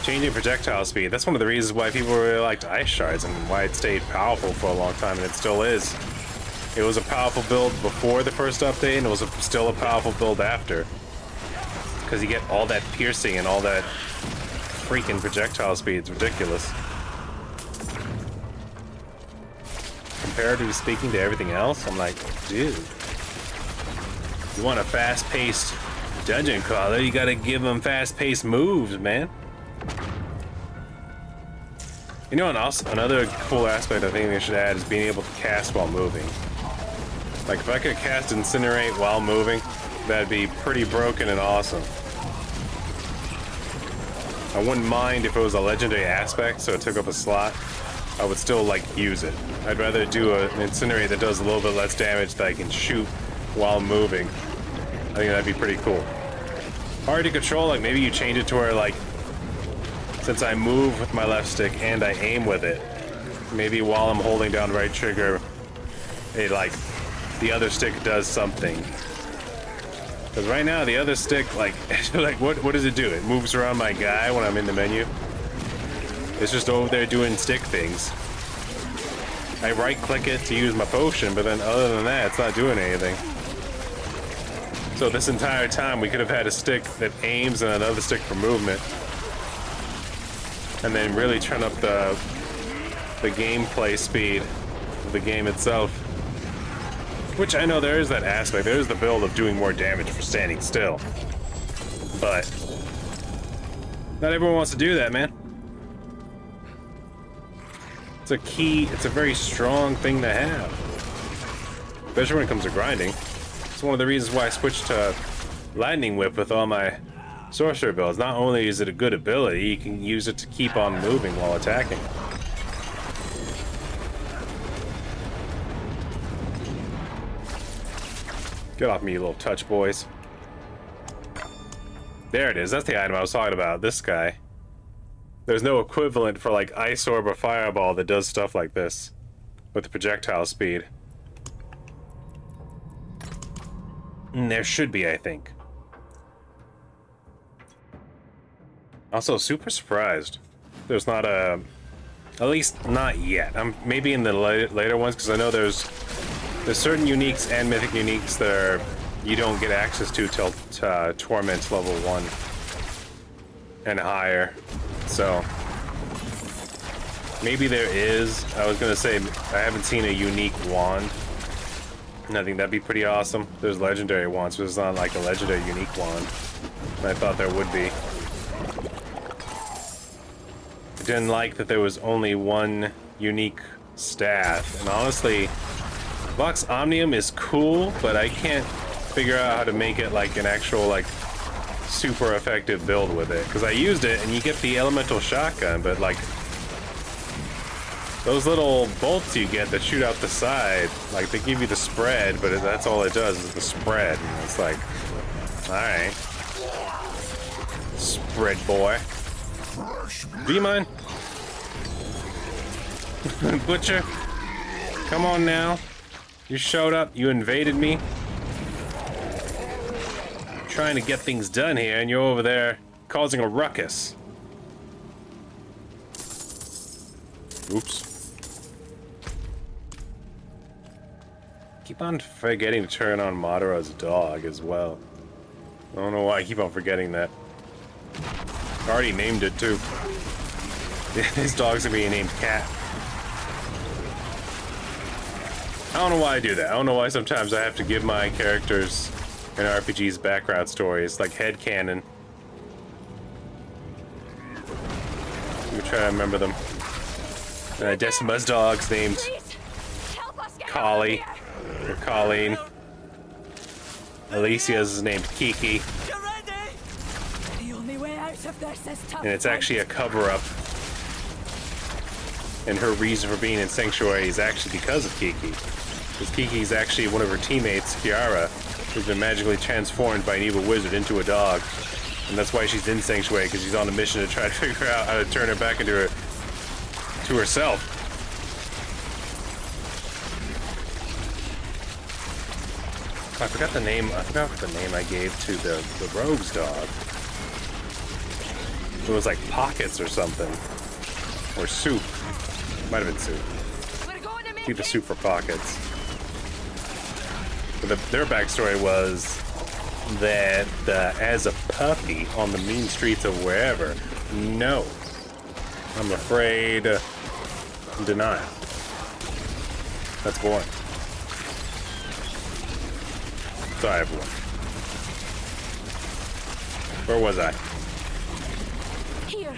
changing projectile speed, that's one of the reasons why people really liked Ice Shards and why it stayed powerful for a long time, and it still is. It was a powerful build before the first update, and it was still a powerful build after. Because you get all that piercing and all that freaking projectile speed, it's ridiculous. Comparatively speaking to everything else, I'm like, dude, you want a fast-paced dungeon crawler, you gotta give them fast-paced moves, man. You know, and also another cool aspect I think they should add is being able to cast while moving. Like, if I could cast Incinerate while moving, that'd be pretty broken and awesome. I wouldn't mind if it was a legendary aspect, so it took up a slot. I would still, like, use it. I'd rather do an Incinerate that does a little bit less damage that I can shoot while moving. I think that'd be pretty cool. Hard to control, like, maybe you change it to where, like, since I move with my left stick and I aim with it, maybe while I'm holding down right trigger, it, like, the other stick does something. Because right now, the other stick, like, what does it do? It moves around my guy when I'm in the menu. It's just over there doing stick things. I right-click it to use my potion, but then other than that, it's not doing anything. So this entire time, we could have had a stick that aims and another stick for movement. And then really turn up the gameplay speed of the game itself. Which I know there is that aspect. There is the build of doing more damage for standing still. But not everyone wants to do that, man. It's a very strong thing to have. Especially when it comes to grinding. It's one of the reasons why I switched to Lightning Whip with all my sorcerer builds. Not only is it a good ability, you can use it to keep on moving while attacking. Get off me, you little touch boys. There it is. That's the item I was talking about. This guy. There's no equivalent for like Ice Orb or Fireball that does stuff like this with the projectile speed. And there should be, I think. Also, super surprised there's not a... At least not yet. Maybe in the later ones, because I know there's certain uniques and mythic uniques that are, you don't get access to till Torment level 1 and higher. So maybe there is. I was gonna say I haven't seen a unique wand, and I think that'd be pretty awesome. There's legendary wands, but it's not like a legendary unique wand. And I thought there would be. I didn't like that there was only one unique staff, and honestly, Vox Omnium is cool, but I can't figure out how to make it like an actual like super effective build with it. Because I used it, and you get the elemental shotgun, but like those little bolts you get that shoot out the side, like they give you the spread, but that's all it does is the spread. And it's like, all right, spread boy. Do you mind? Butcher, come on now. You showed up, you invaded me. Trying to get things done here, and you're over there causing a ruckus. Oops. Keep on forgetting to turn on Madara's dog as well. I don't know why I keep on forgetting that. I already named it too. His dog's gonna be named Cat. I don't know why I do that. I don't know why sometimes I have to give my characters in RPGs background stories, like headcanon. Let me try to remember them. Decima's dog's named Collie, or Colleen. Alicia's is named Kiki. The only way out of this is tough. And it's actually a cover-up. And her reason for being in Sanctuary is actually because of Kiki. Because Kiki's actually one of her teammates, Kiara, who's been magically transformed by an evil wizard into a dog. And that's why she's in Sanctuary, because she's on a mission to try to figure out how to turn her back into herself. I forgot the name. I forgot what the name I gave to the rogue's dog. It was like Pockets or something, or Soup. Might have been Soup. Keep the Soup for Pockets. But their backstory was that as a puppy on the mean streets of wherever, no, I'm afraid, denial. That's boring. Sorry, everyone. Where was I? Here.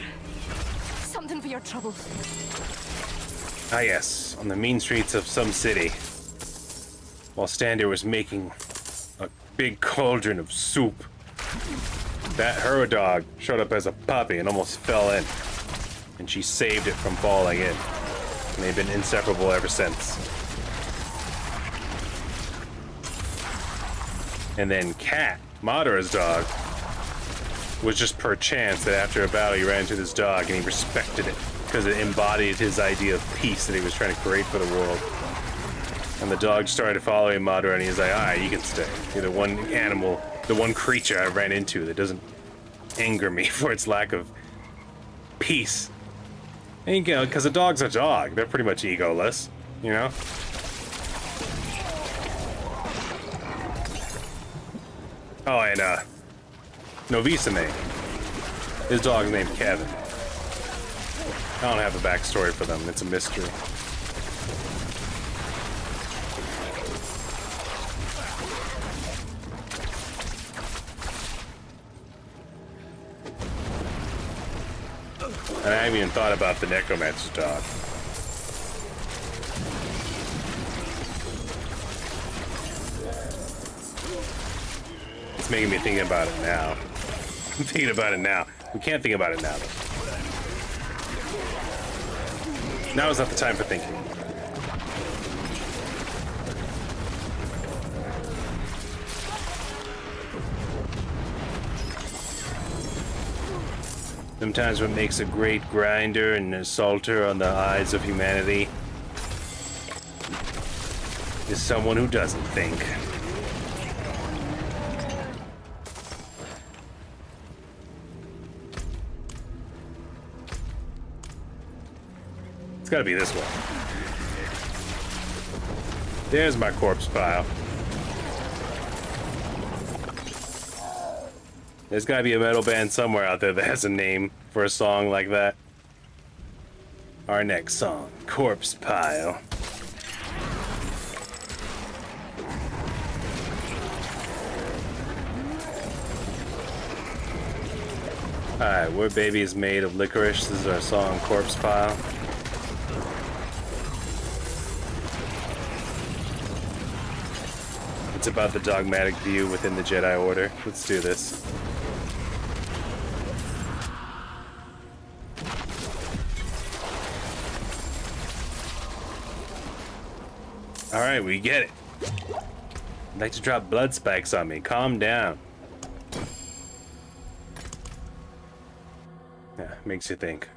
Something for your troubles. Ah yes, on the mean streets of some city. While Stander was making a big cauldron of soup, that her dog showed up as a puppy and almost fell in. And she saved it from falling in. And they've been inseparable ever since. And then Cat, Madara's dog, was just per chance that after a battle he ran into this dog and he respected it because it embodied his idea of peace that he was trying to create for the world. And the dog started following Madara and he was like, alright, you can stay. You're the one animal, the one creature I ran into that doesn't anger me for its lack of peace. And you know, because a dog's a dog. They're pretty much egoless, you know? Oh, and Novisame. His dog's named Kevin. I don't have a backstory for them. It's a mystery. And I haven't even thought about the Necromancer's dog. It's making me think about it now. I'm thinking about it now. We can't think about it now, though. Now is not the time for thinking. Sometimes what makes a great grinder and assaulter on the eyes of humanity is someone who doesn't think. It's gotta be this one. There's my corpse pile. There's gotta be a metal band somewhere out there that has a name for a song like that. Our next song, Corpse Pile. Alright, we're babies made of licorice. This is our song, Corpse Pile. It's about the dogmatic view within the Jedi Order. Let's do this. Alright, we get it. I'd like to drop blood spikes on me. Calm down. Yeah, makes you think.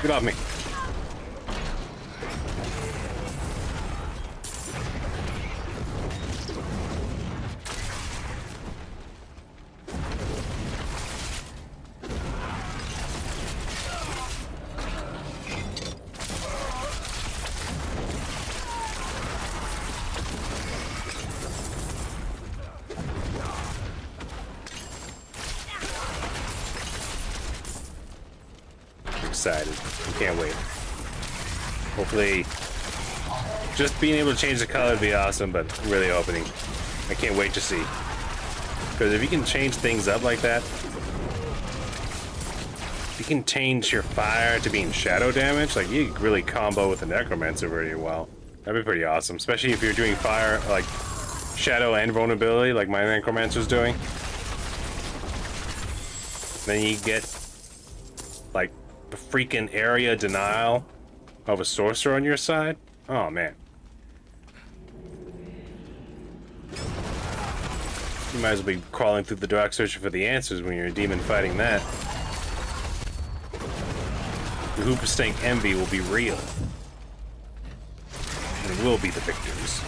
Get off me. Excited. I can't wait. Hopefully, just being able to change the color would be awesome, but really opening. I can't wait to see. Because if you can change things up like that, you can change your fire to being shadow damage, like you could really combo with the Necromancer very well. That'd be pretty awesome, especially if you're doing fire, like shadow and vulnerability, like my Necromancer's doing. Then you get like the freaking area denial of a sorcerer on your side. Oh man. You might as well be crawling through the dark searching for the answers when you're a demon fighting that. The Hooperstank envy will be real. And we'll be the victors.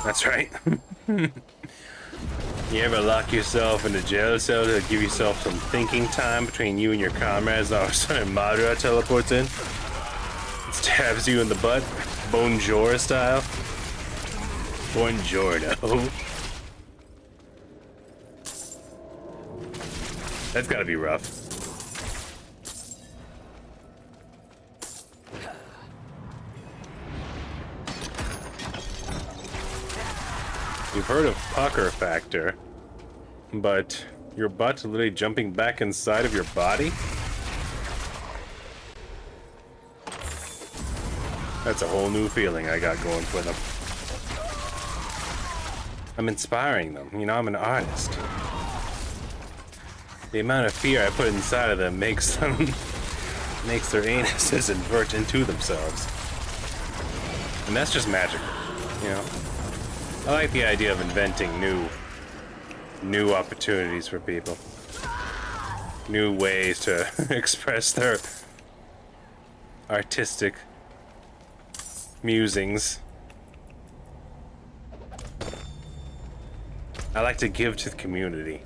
That's right. You ever lock yourself in a jail cell to give yourself some thinking time between you and your comrades, and all of a sudden Madara teleports in? Stabs you in the butt, Bonjour style. Buongiorno. That's gotta be rough. You've heard of pucker factor, but your butt literally jumping back inside of your body? That's a whole new feeling I got going for them. I'm inspiring them. You know, I'm an artist. The amount of fear I put inside of them makes their anuses invert into themselves. And that's just magical, you know? I like the idea of inventing new opportunities for people. New ways to express their artistic musings. I like to give to the community,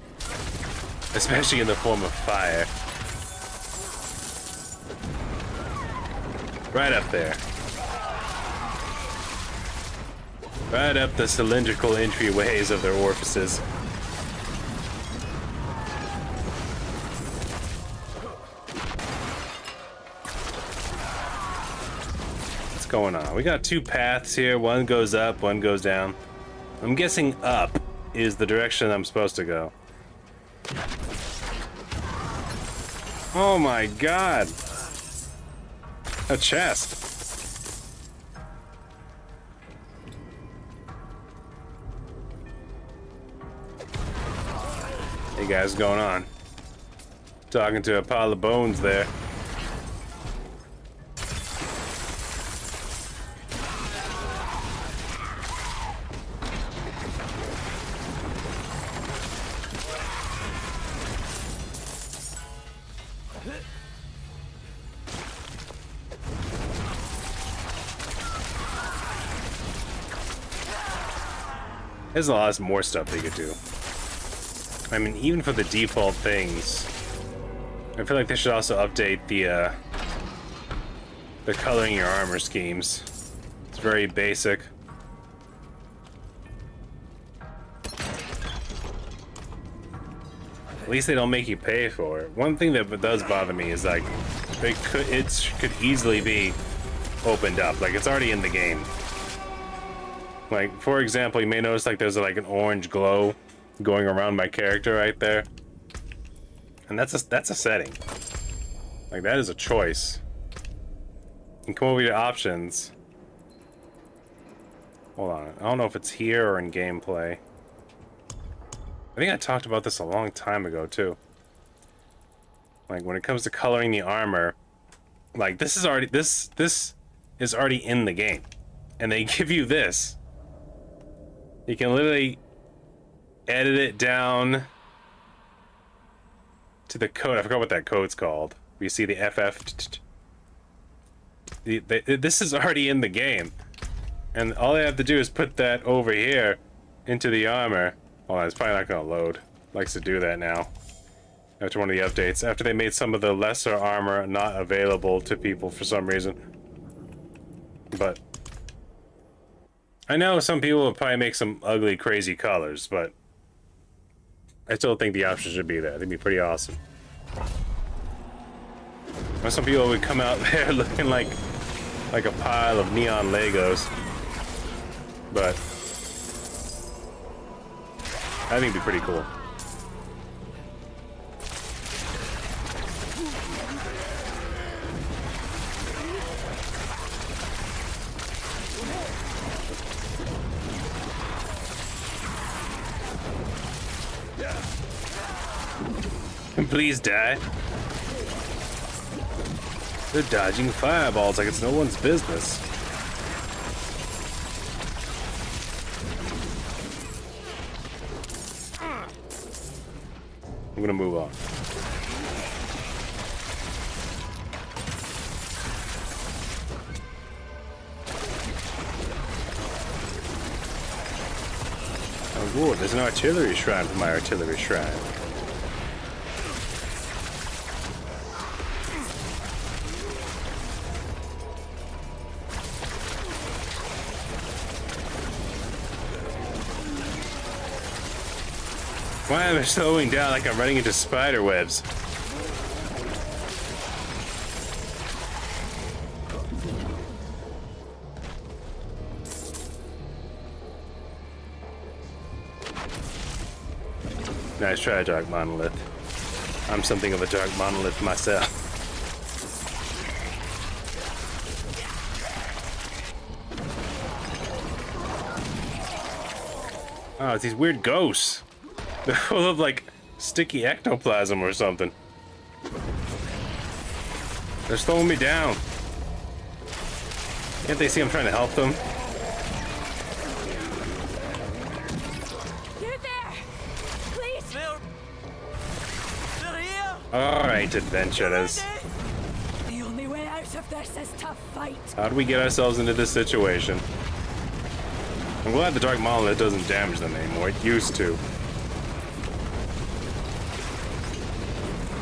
especially in the form of fire. Right up there. Right up the cylindrical entryways of their orifices. What's going on? We got two paths here. One goes up, one goes down. I'm guessing up is the direction I'm supposed to go. Oh my god! A chest. Hey guys, what's going on? Talking to a pile of bones there. There's a lot more stuff they could do. I mean, even for the default things, I feel like they should also update the coloring your armor schemes. It's very basic. At least they don't make you pay for it. One thing that does bother me is like it could easily be opened up. Like it's already in the game. Like for example, you may notice like there's like an orange glow going around my character right there, and that's a setting. Like that is a choice. You can come over to options. Hold on, I don't know if it's here or in gameplay. I think I talked about this a long time ago too. Like when it comes to coloring the armor, like this is already in the game, and they give you this. You can literally edit it down to the code. I forgot what that code's called. You see the FF. This is already in the game, and all I have to do is put that over here into the armor. Well, it's probably not going to load. It likes to do that now after one of the updates. After they made some of the lesser armor not available to people for some reason. But I know some people will probably make some ugly, crazy colors, but I still think the option should be there. They'd be pretty awesome. Or some people would come out there looking like a pile of neon Legos. But I think it'd be pretty cool. Please die. They're dodging fireballs like it's no one's business. I'm gonna move on. Oh, good. There's an artillery shrine for my artillery shrine. Why am I slowing down like I'm running into spider webs? Nice try, Dark Monolith. I'm something of a Dark Monolith myself. Oh, it's these weird ghosts. They're full of, like, sticky ectoplasm or something. They're slowing me down. Can't they see I'm trying to help them? You there! Please! They're here! Alright, adventurers. The only way out of this is to fight. How do we get ourselves into this situation? I'm glad the Dark Monolith doesn't damage them anymore. It used to.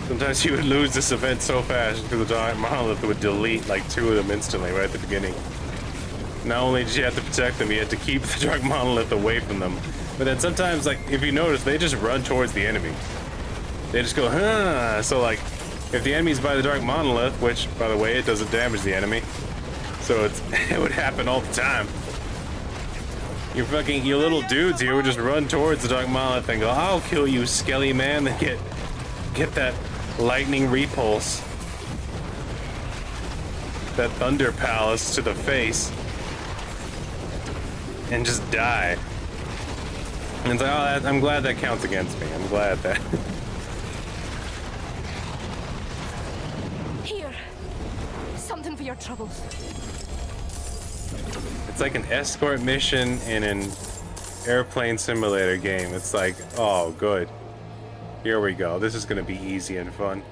Sometimes you would lose this event so fast because the Dark Monolith would delete like 2 of them instantly right at the beginning. Not only did you have to protect them, you had to keep the Dark Monolith away from them. But then sometimes, like, if you notice, they just run towards the enemy. They just go, huh. So, like, if the enemy's by the Dark Monolith, which, by the way, it doesn't damage the enemy, so it would happen all the time. You little dudes here would just run towards the Dark Monolith and go, I'll kill you, Skelly man, and get that lightning repulse. That Thunder Palace to the face. And just die. And it's like, oh, I'm glad that counts against me. I'm glad that. Here. Something for your troubles. It's like an escort mission in an airplane simulator game. It's like, oh, good. Here we go. This is going to be easy and fun.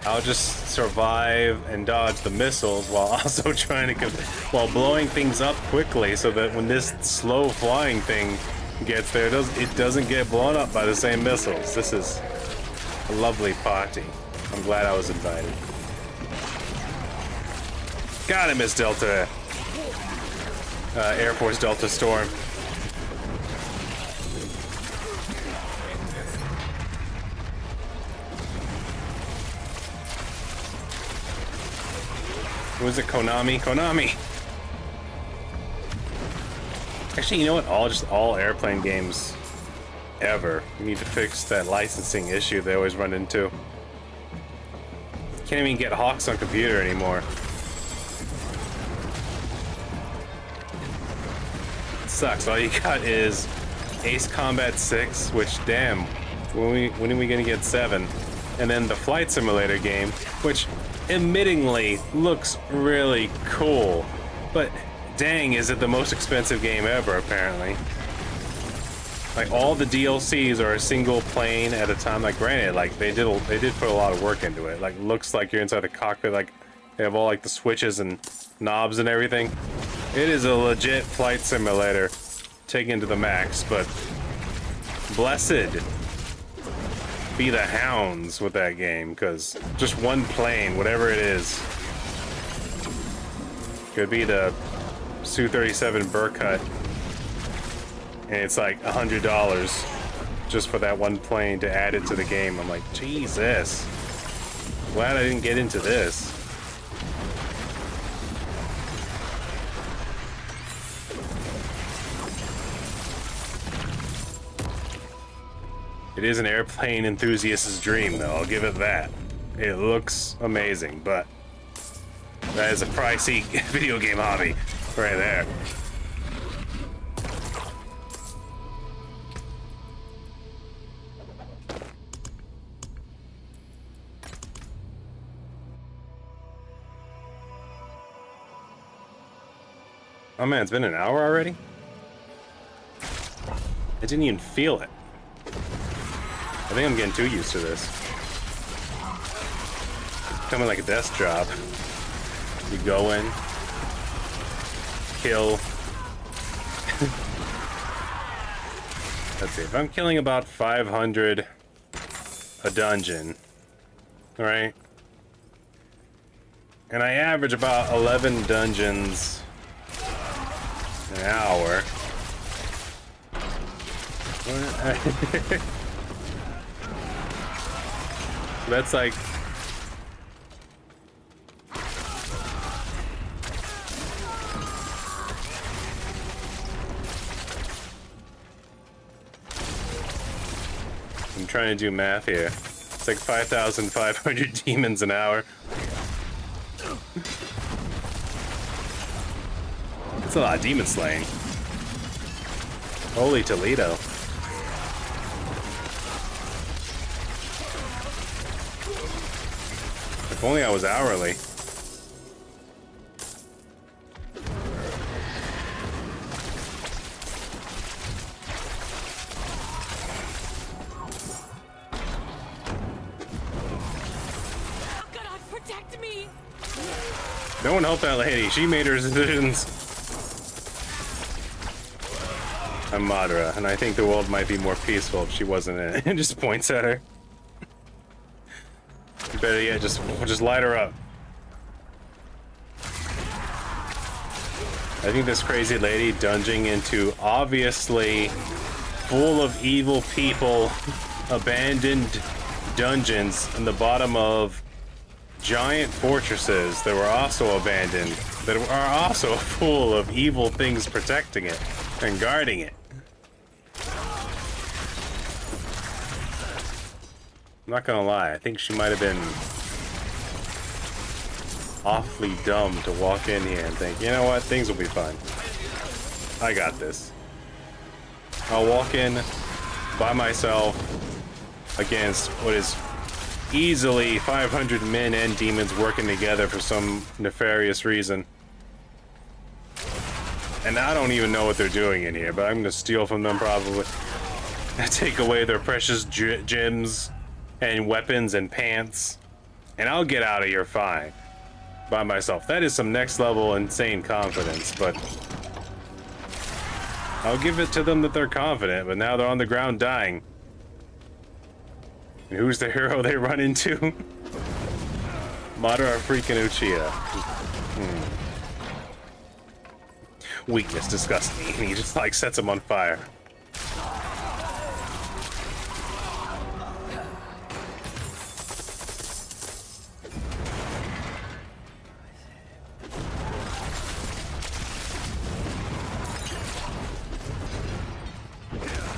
I'll just survive and dodge the missiles while also trying to while blowing things up quickly so that when this slow flying thing gets there, it doesn't get blown up by the same missiles. This is a lovely party. I'm glad I was invited. Got it, Miss Delta. Air Force Delta Storm. Who is it? Konami? Konami! Actually, you know what? All airplane games ever need to fix that licensing issue they always run into. Can't even get Hawks on computer anymore. It sucks. All you got is Ace Combat 6, which, damn, when are we gonna get 7? And then the Flight Simulator game, which admittingly looks really cool, but dang, is it the most expensive game ever, apparently. Like, all the DLCs are a single plane at a time. Like, granted, like, they did put a lot of work into it. Like, looks like you're inside the cockpit. Like, they have all, like, the switches and knobs and everything. It is a legit flight simulator taken to the max, but blessed be the hounds with that game, because just one plane, whatever it is, could be the Su-37 Burkut, and it's like $100 just for that one plane to add it to the game. I'm like, Jesus, glad I didn't get into this. It is an airplane enthusiast's dream, though. I'll give it that. It looks amazing, but that is a pricey video game hobby right there. Oh man, it's been an hour already? I didn't even feel it. I think I'm getting too used to this. It's becoming like a desk job. You go in, kill. Let's see, if I'm killing about 500 a dungeon, right? And I average about 11 dungeons an hour. That's like I'm trying to do math here. It's like 5,500 demons an hour. That's a lot of demon slaying. Holy Toledo. If only I was hourly. God, protect me! No one helped that lady. She made her decisions. I'm Madara, and I think the world might be more peaceful if she wasn't in it. And just points at her. Better yet, just light her up. I think this crazy lady dunging into obviously full of evil people, abandoned dungeons in the bottom of giant fortresses that were also abandoned, that are also full of evil things protecting it and guarding it. I'm not gonna lie, I think she might have been awfully dumb to walk in here and think, you know what, things will be fine. I got this. I'll walk in by myself against what is easily 500 men and demons working together for some nefarious reason. And I don't even know what they're doing in here, but I'm gonna steal from them probably. Take away their precious gems and weapons and pants, and I'll get out of here fine by myself. That is some next level insane confidence, but I'll give it to them that they're confident, but now they're on the ground dying. And who's the hero they run into? Madara freaking Uchiha. Weakness disgusts me, and he just like sets him on fire.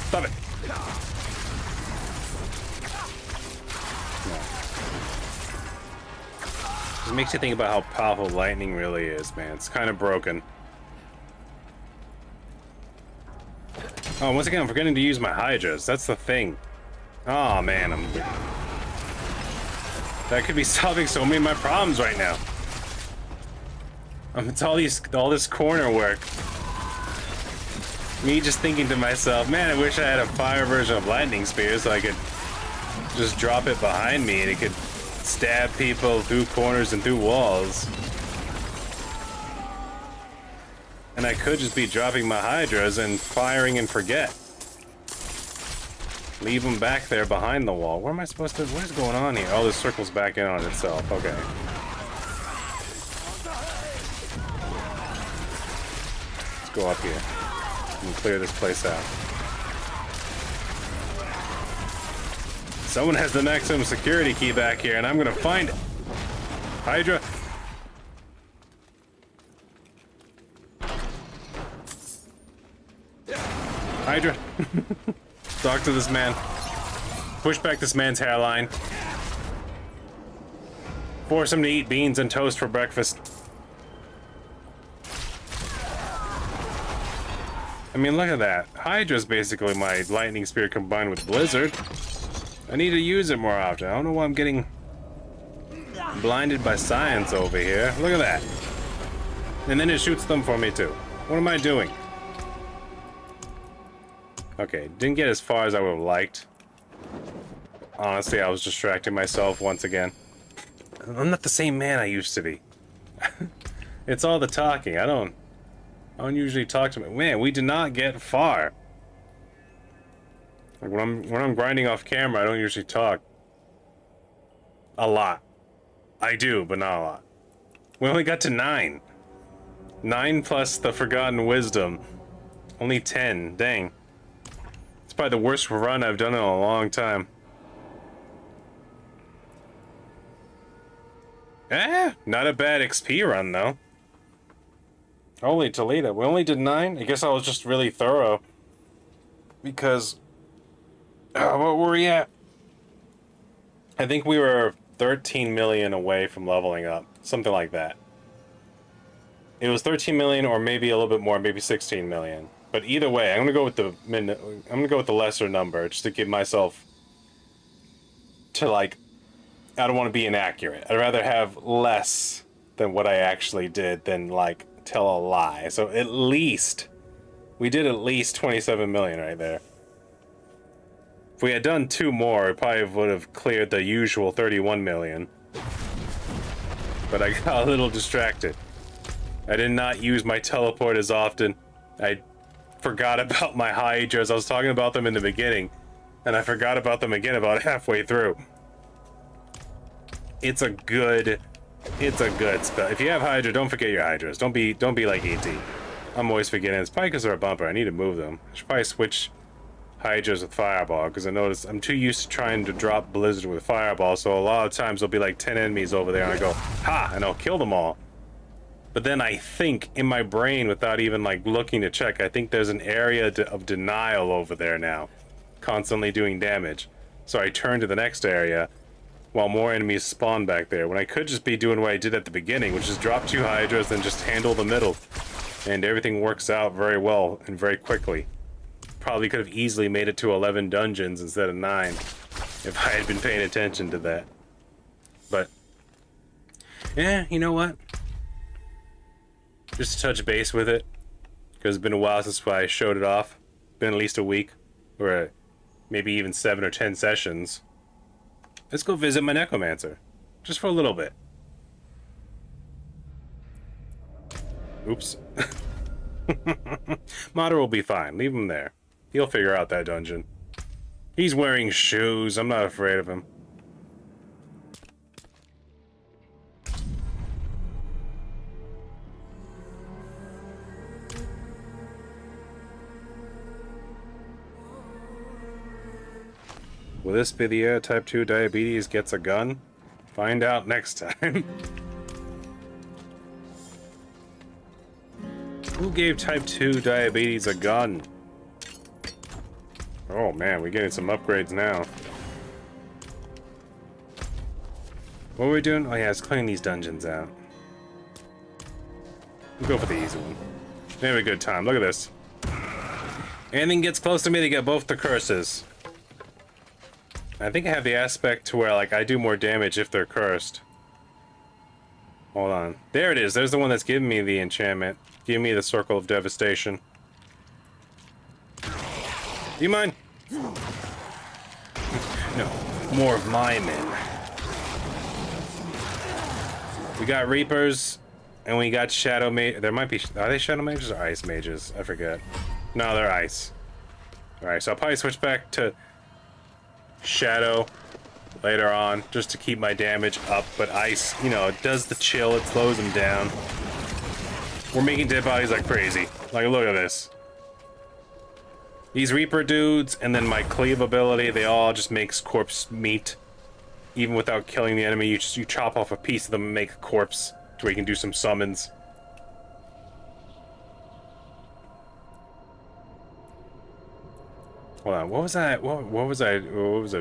Stop it. It makes you think about how powerful lightning really is, man. It's kind of broken. Oh, once again, I'm forgetting to use my hydras. That's the thing. Oh man, that could be solving so many of my problems right now. It's all this corner work. Me just thinking to myself, man, I wish I had a fire version of lightning spear so I could just drop it behind me and it could stab people through corners and through walls. And I could just be dropping my hydras and firing and forget. Leave them back there behind the wall. Where am I supposed to... What is going on here? Oh, this circles back in on itself. Okay. Let's go up here and clear this place out. Someone has the maximum security key back here, and I'm gonna find it. Hydra. Hydra. Talk to this man. Push back this man's hairline. Force him to eat beans and toast for breakfast. I mean, look at that. Hydra's basically my lightning spear combined with blizzard. I need to use it more often. I don't know why I'm getting blinded by science over here. Look at that. And then it shoots them for me too. What am I doing? Okay, didn't get as far as I would have liked. Honestly, I was distracting myself once again. I'm not the same man I used to be. It's all the talking. I don't usually talk to me. Man, we did not get far. Like when I'm grinding off camera, I don't usually talk. A lot. I do, but not a lot. We only got to 9. 9 plus the Forgotten Wisdom. Only 10. Dang. It's probably the worst run I've done in a long time. Not a bad XP run, though. Holy Toledo. We only did 9? I guess I was just really thorough. Because... what were we at? I think we were 13 million away from leveling up. Something like that. It was 13 million or maybe a little bit more, maybe 16 million. But either way, I'm gonna go with the lesser number just to give myself to, like, I don't want to be inaccurate. I'd rather have less than what I actually did than, like, tell a lie. So at least we did at least 27 million right there. If we had done 2 more, it probably would have cleared the usual 31 million. But I got a little distracted. I did not use my teleport as often. I forgot about my Hydras. I was talking about them in the beginning, and I forgot about them again about halfway through. It's a good spell. If you have Hydra, don't forget your Hydras. Don't be like ET. I'm always forgetting. It's probably because they're a bumper. I need to move them. I should probably switch Hydras with Fireball, because I noticed I'm too used to trying to drop Blizzard with Fireball, so a lot of times there'll be like 10 enemies over there, and I go, ha, and I'll kill them all. But then I think in my brain, without even like looking to check, I think there's an area of denial over there now, constantly doing damage. So I turn to the next area while more enemies spawn back there, when I could just be doing what I did at the beginning, which is drop 2 Hydras and just handle the middle. And everything works out very well and very quickly. Probably could have easily made it to 11 dungeons instead of 9 if I had been paying attention to that. But yeah, you know what? Just to touch base with it, because it's been a while since I showed it off. Been at least a week, or maybe even 7 or 10 sessions. Let's go visit my Necromancer, just for a little bit. Oops. Madara will be fine. Leave him there. He'll figure out that dungeon. He's wearing shoes. I'm not afraid of him. Will this be the year Type 2 Diabetes gets a gun? Find out next time. Who gave Type 2 Diabetes a gun? Oh man, we're getting some upgrades now. What were we doing? Oh yeah, let's clean these dungeons out. We'll go for the easy one. Have a good time. Look at this. Anything gets close to me, they get both the curses. I think I have the aspect to where, like, I do more damage if they're cursed. Hold on. There it is. There's the one that's giving me the enchantment. Give me the Circle of Devastation. Do you mind? No. More of my men. We got Reapers, and we got Shadow Mage. There might be... Are they Shadow Mages or Ice Mages? I forget. No, they're Ice. Alright, so I'll probably switch back to Shadow later on, just to keep my damage up, but Ice, you know, it does the chill, it slows them down. We're making dead bodies like crazy. Like, look at this. These Reaper dudes, and then my Cleave ability, they all just makes corpse meat. Even without killing the enemy, you chop off a piece of them and make a corpse, to where you can do some summons. Hold on, what was I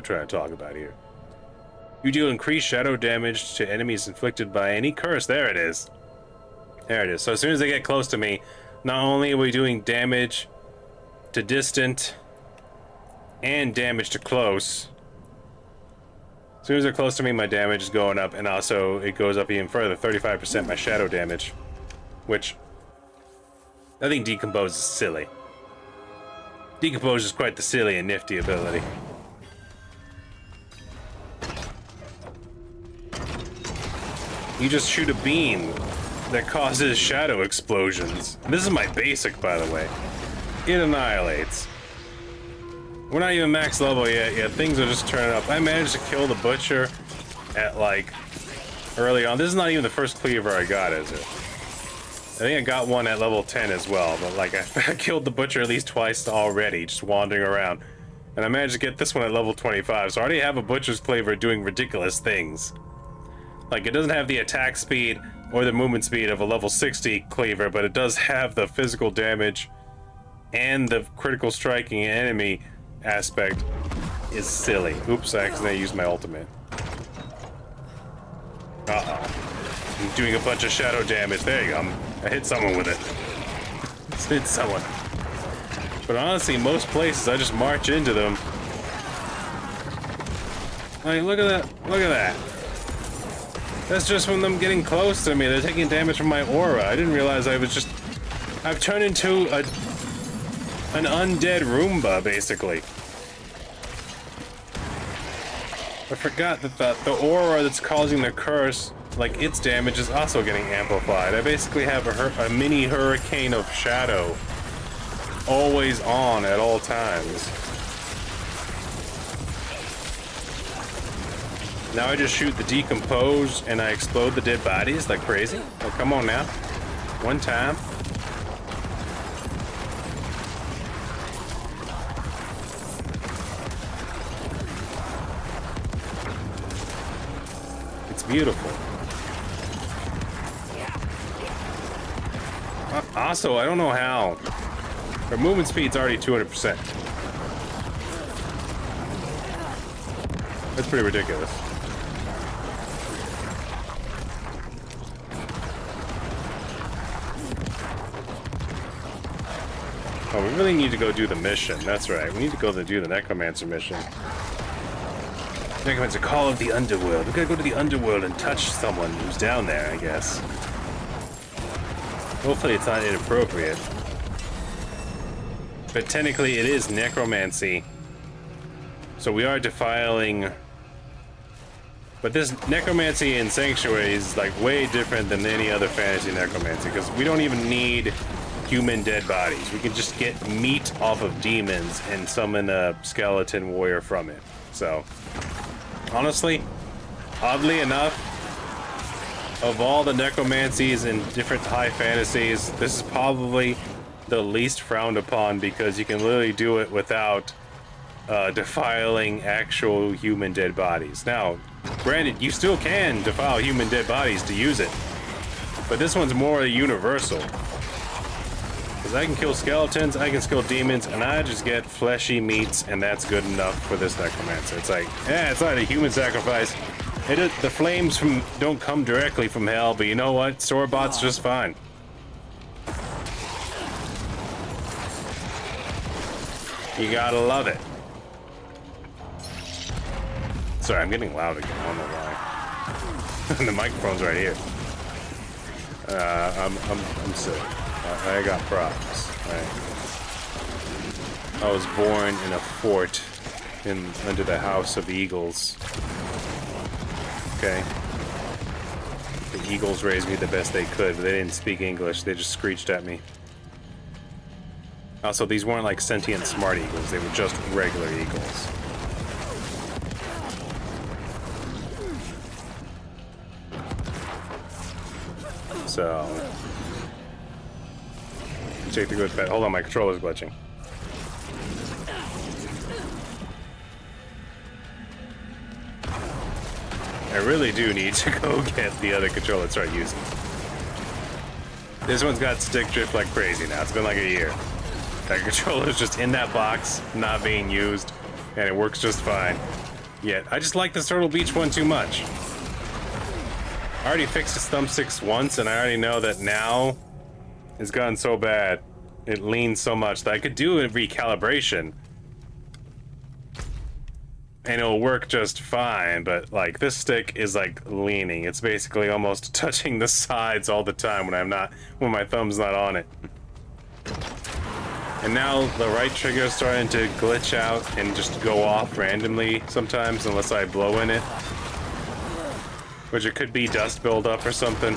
trying to talk about here? You deal increased shadow damage to enemies inflicted by any curse. There it is. There it is. So as soon as they get close to me, not only are we doing damage to distant and damage to close. As soon as they're close to me, my damage is going up, and also it goes up even further, 35% my shadow damage, which I think Decompose is silly. Decompose is quite the silly and nifty ability. You just shoot a beam that causes shadow explosions. This is my basic, by the way. It annihilates. We're not even max level yet. Things are just turning up. I managed to kill the butcher at, like, early on. This is not even the first cleaver I got, is it? I think I got one at level 10 as well, but, like, I killed the butcher at least twice already, just wandering around. And I managed to get this one at level 25, so I already have a butcher's cleaver doing ridiculous things. Like, it doesn't have the attack speed or the movement speed of a level 60 cleaver, but it does have the physical damage and the critical striking enemy aspect is silly. Oops, I accidentally used my ultimate. Uh-oh. I'm doing a bunch of shadow damage. There you go. I hit someone with it. Hit someone. But honestly, most places I just march into them. Like, look at that. Look at that. That's just from them getting close to me. They're taking damage from my aura. I didn't realize I've turned into an undead Roomba, basically. I forgot that the aura that's causing the curse, like its damage, is also getting amplified. I basically have a mini hurricane of shadow always on at all times. Now I just shoot the decompose and I explode the dead bodies like crazy. Oh, come on now. One time. It's beautiful. Also, I don't know how. Her movement speed's already 200%. That's pretty ridiculous. Oh, we really need to go do the mission. That's right. We need to go do the Necromancer mission. Necromancer, Call of the Underworld. We gotta go to the Underworld and touch someone who's down there, I guess. Hopefully it's not inappropriate. But technically it is necromancy. So we are defiling... But this necromancy in Sanctuary is like way different than any other fantasy necromancy, because we don't even need human dead bodies. We can just get meat off of demons and summon a skeleton warrior from it. So, honestly, oddly enough, of all the necromancies in different high fantasies, this is probably the least frowned upon, because you can literally do it without defiling actual human dead bodies. Now, granted, you still can defile human dead bodies to use it, but this one's more universal. Because I can kill skeletons, I can kill demons, and I just get fleshy meats, and that's good enough for this necromancer. It's like, yeah, it's not a human sacrifice. The flames don't come directly from hell, but you know what? Store-bought's just fine. You gotta love it. Sorry, I'm getting loud again. I don't know why. The microphone's right here. I'm sick. I got props. I was born in a fort under the House of Eagles. Okay. The Eagles raised me the best they could, but they didn't speak English. They just screeched at me. Also, these weren't like sentient smart eagles. They were just regular eagles. So, check the good pet. Hold on, my controller's glitching. I really do need to go get the other controller and start using it. This one's got stick drift like crazy now. It's been like a year. That controller is just in that box, not being used, and it works just fine. Yet, I just like the Turtle Beach one too much. I already fixed its thumbsticks once, and I already know that now it's gotten so bad. It leans so much that I could do a recalibration. And it'll work just fine, but like this stick is like leaning. It's basically almost touching the sides all the time when my thumb's not on it. And now the right trigger is starting to glitch out and just go off randomly sometimes unless I blow in it. Which it could be dust buildup or something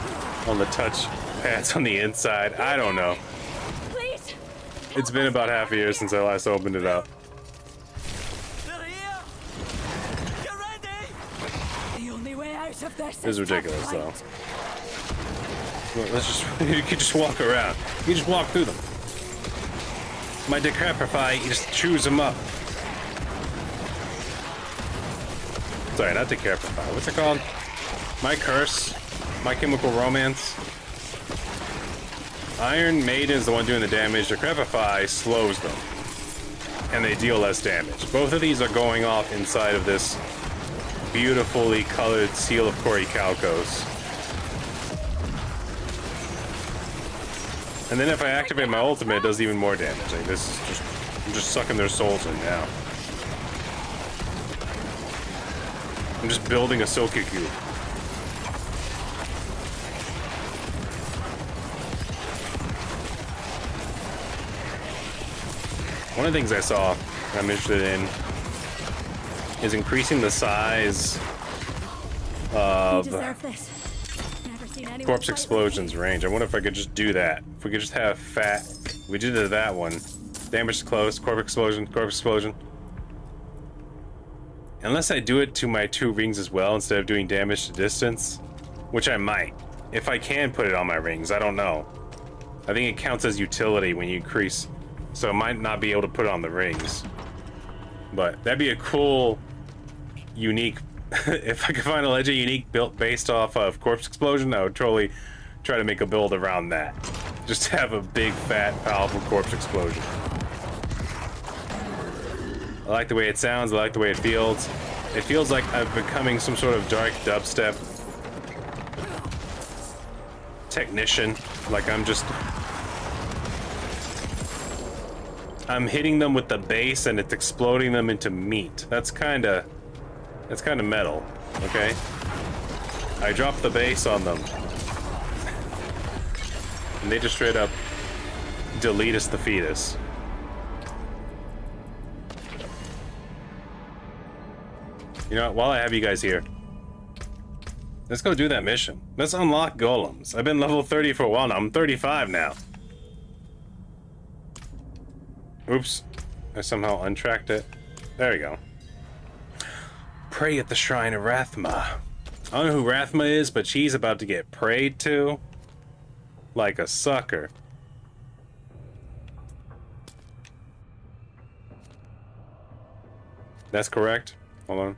on the touch pads on the inside. I don't know. Please. It's been about half a year since I last opened it up. They're here. Get ready. The only way out of this This is ridiculous, to though. fight. Well, let's just, you could just walk around. You just walk through them. My Decrepify, you just chews them up. Sorry, not Decrepify. What's it called? My Curse. My Chemical Romance. Iron Maiden is the one doing the damage. Decrepify slows them. And they deal less damage. Both of these are going off inside of this beautifully colored Seal of Koricalcos. And then if I activate my ultimate, it does even more damage. Like this is just, I'm just sucking their souls in now. I'm just building a Silky Cube. One of the things I saw that I'm interested in is increasing the size of Corpse Explosion's range. I wonder if I could just do that. If we could just have we did that one. Damage to close, Corpse Explosion. Unless I do it to my 2 rings as well instead of doing damage to distance, which I might. If I can put it on my rings, I don't know. I think it counts as utility when you increase, so I might not be able to put it on the rings. But that'd be a cool, unique, if I could find a legend unique built based off of Corpse Explosion, I would totally try to make a build around that. Just have a big, fat, powerful Corpse Explosion. I like the way it sounds, I like the way it feels. It feels like I'm becoming some sort of dark dubstep technician. Like I'm hitting them with the bass and it's exploding them into meat. That's kinda metal, okay? I drop the bass on them. And they just straight up delete us the fetus. You know what, while I have you guys here, let's go do that mission. Let's unlock golems. I've been level 30 for a while now. I'm 35 now. Oops. I somehow untracked it. There we go. Pray at the shrine of Rathma. I don't know who Rathma is, but she's about to get prayed to like a sucker. That's correct. Hold on.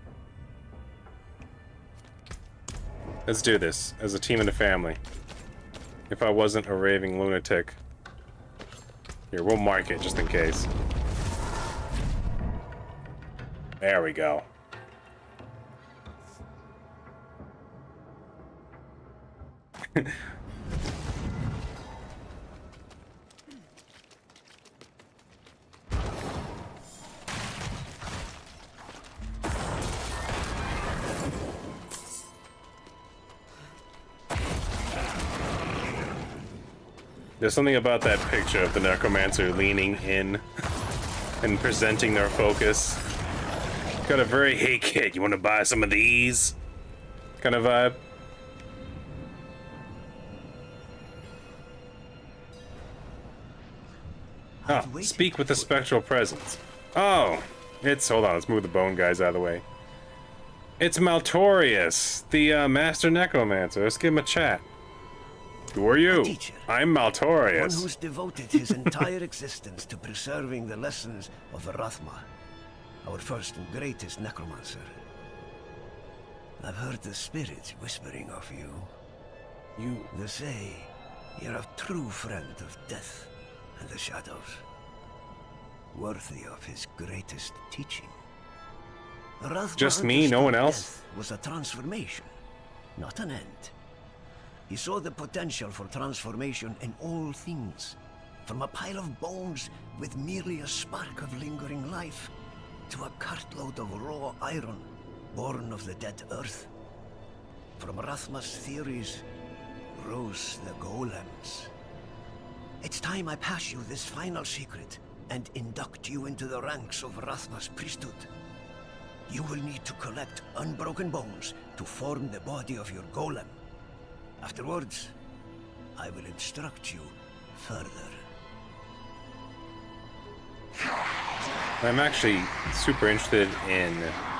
Let's do this as a team and a family. If I wasn't a raving lunatic. Here, we'll mark it just in case. There we go. There's something about that picture of the necromancer leaning in and presenting their focus. Got a very, hey kid, you want to buy some of these kind of vibe. Oh, speak with the spectral presence. Oh, hold on, let's move the bone guys out of the way. It's Maltorius, the master necromancer. Let's give him a chat. Who are you? Teacher, I'm Maltorius. one who's devoted his entire existence to preserving the lessons of Rathma, our first and greatest necromancer. I've heard the spirits whispering of you. They say you're a true friend of death and the shadows. worthy of his greatest teaching. Rathma Just me, no one understood else? death was a transformation, not an end. He saw the potential for transformation in all things, from a pile of bones with merely a spark of lingering life, to a cartload of raw iron born of the dead earth. From Rathma's theories rose the golems. It's time I pass you this final secret and induct you into the ranks of Rathma's priesthood. You will need to collect unbroken bones to form the body of your golem. Afterwards, I will instruct you further. I'm actually super interested in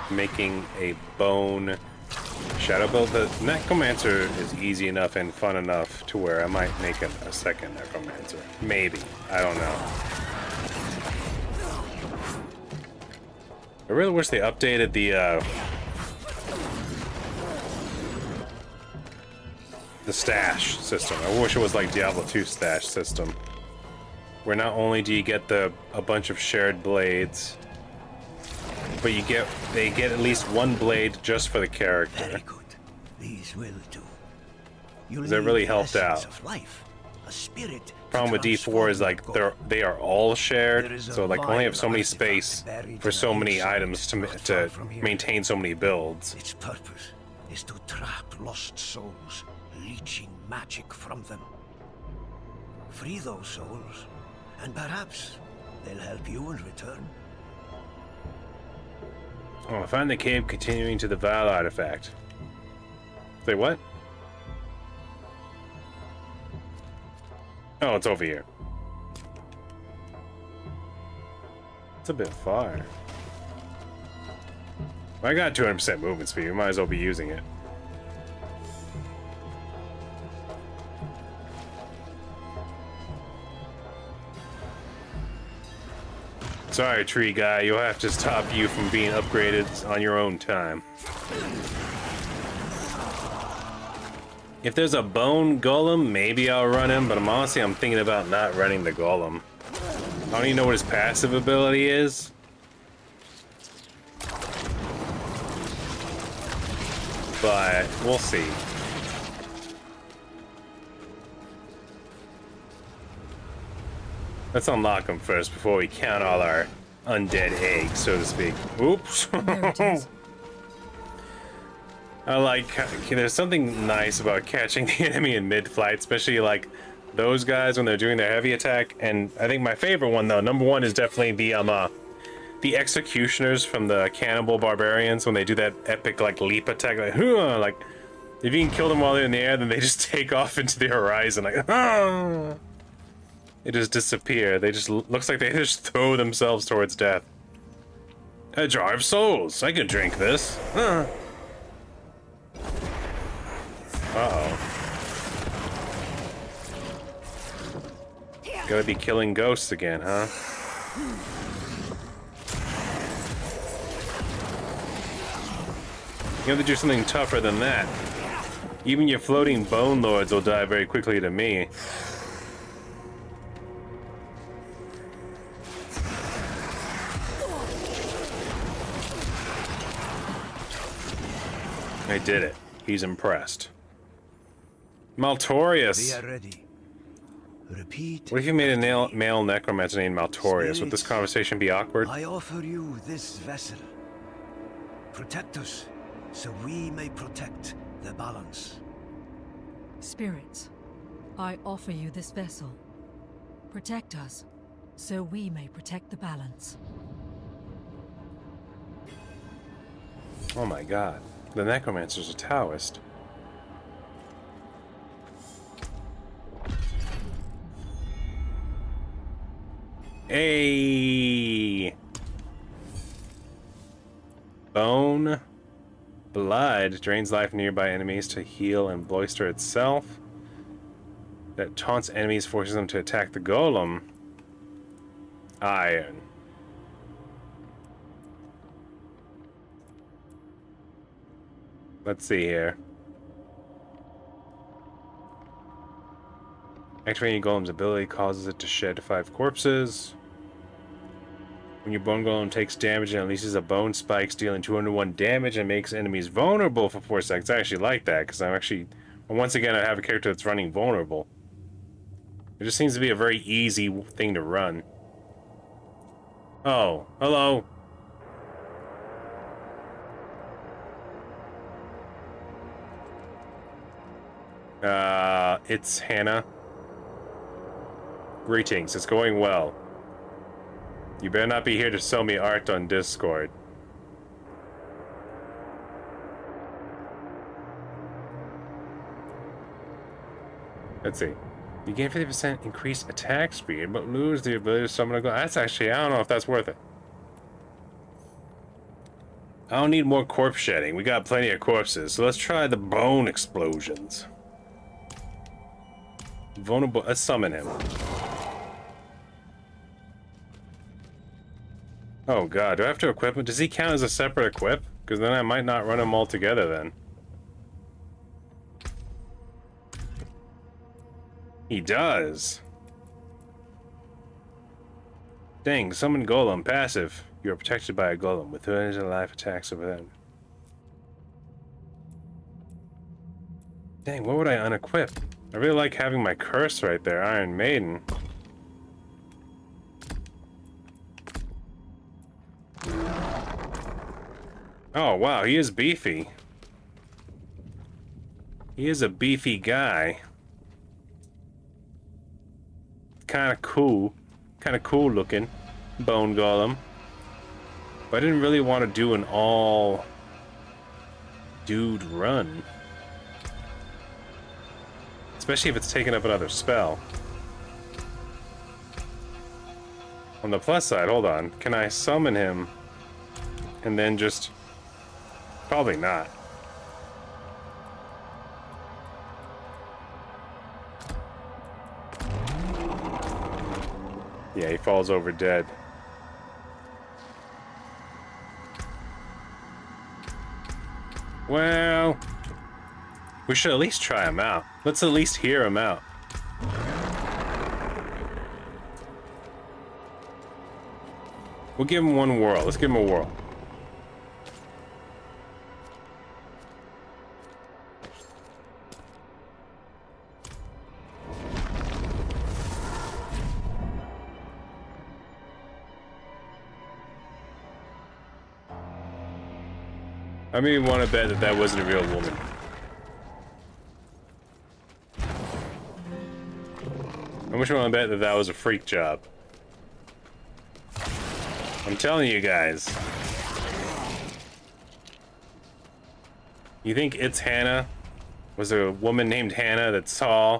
making a bone shadow build. The necromancer is easy enough and fun enough to where I might make him a second necromancer. Maybe. I don't know. I really wish they updated the stash system. I wish it was like Diablo 2 stash system, where not only do you get a bunch of shared blades, but they get at least one blade just for the character. Very good. These will do. That really helped out. Of life, a spirit Problem with D4 is like they are all shared, so like only have so many space for so many items to maintain so many builds. Its purpose is to trap lost souls, leeching magic from them. Free those souls, and perhaps they'll help you in return. Oh, find the cave continuing to the Val artifact. Say what? Oh, it's over here. It's a bit far. I got 200% movement speed. We might as well be using it. Sorry, tree guy. You'll have to stop you from being upgraded on your own time. If there's a bone golem, maybe I'll run him, but I'm thinking about not running the golem. I don't even know what his passive ability is. But we'll see. Let's unlock him first before we count all our undead eggs, so to speak. Oops. I like, there's something nice about catching the enemy in mid-flight, especially like those guys when they're doing their heavy attack. And I think my favorite one though, number one, is definitely the executioners from the cannibal barbarians when they do that epic like leap attack, like if you can kill them while they're in the air, then they just take off into the horizon like they just disappear. They just looks like they just throw themselves towards death. A jar of souls. I could drink this. Uh-oh. Gotta be killing ghosts again, huh? You have to do something tougher than that. Even your floating bone lords will die very quickly to me. I did it. He's impressed. Maltorius. We are ready. Repeat. What if you made a male necromancer named Maltorius? Would this conversation be awkward? I offer you this vessel. Protect us, so we may protect the balance. Spirits, I offer you this vessel. Protect us, so we may protect the balance. Oh my god. The necromancer's a Taoist. Hey! Bone. Blood drains life from nearby enemies to heal and bolster itself. That taunts enemies, forces them to attack the golem. Iron. Let's see here. Activating Golem's ability causes it to shed 5 corpses. When your bone golem takes damage and releases a bone spike, dealing 201 damage and makes enemies vulnerable for 4 seconds. I actually like that because once again, I have a character that's running vulnerable. It just seems to be a very easy thing to run. Oh, hello. It's Hannah. Greetings, it's going well. You better not be here to sell me art on Discord. Let's see. You gain 50% increased attack speed, but lose the ability to summon a golem. That's actually, I don't know if that's worth it. I don't need more corpse shedding. We got plenty of corpses, so let's try the bone explosions. Vulnerable, let's summon him. Oh god, do I have to equip him? Does he count as a separate equip? Because then I might not run them all together then. He does. Dang, summon golem, passive. You are protected by a golem with 200 life attacks of them. Dang, what would I unequip? I really like having my curse right there, Iron Maiden. Oh wow, he is beefy. He is a beefy guy. Kinda cool looking. Bone golem. But I didn't really want to do an all dude run. Especially if it's taking up another spell. On the plus side, hold on. Can I summon him and then just... Probably not. Yeah, he falls over dead. Well, we should at least try him out. Let's at least hear him out. We'll give him one whirl. Let's give him a whirl. I mean, want to bet that that wasn't a real woman. How much want to bet that that was a freak job? I'm telling you guys. You think It's Hannah was a woman named Hannah that saw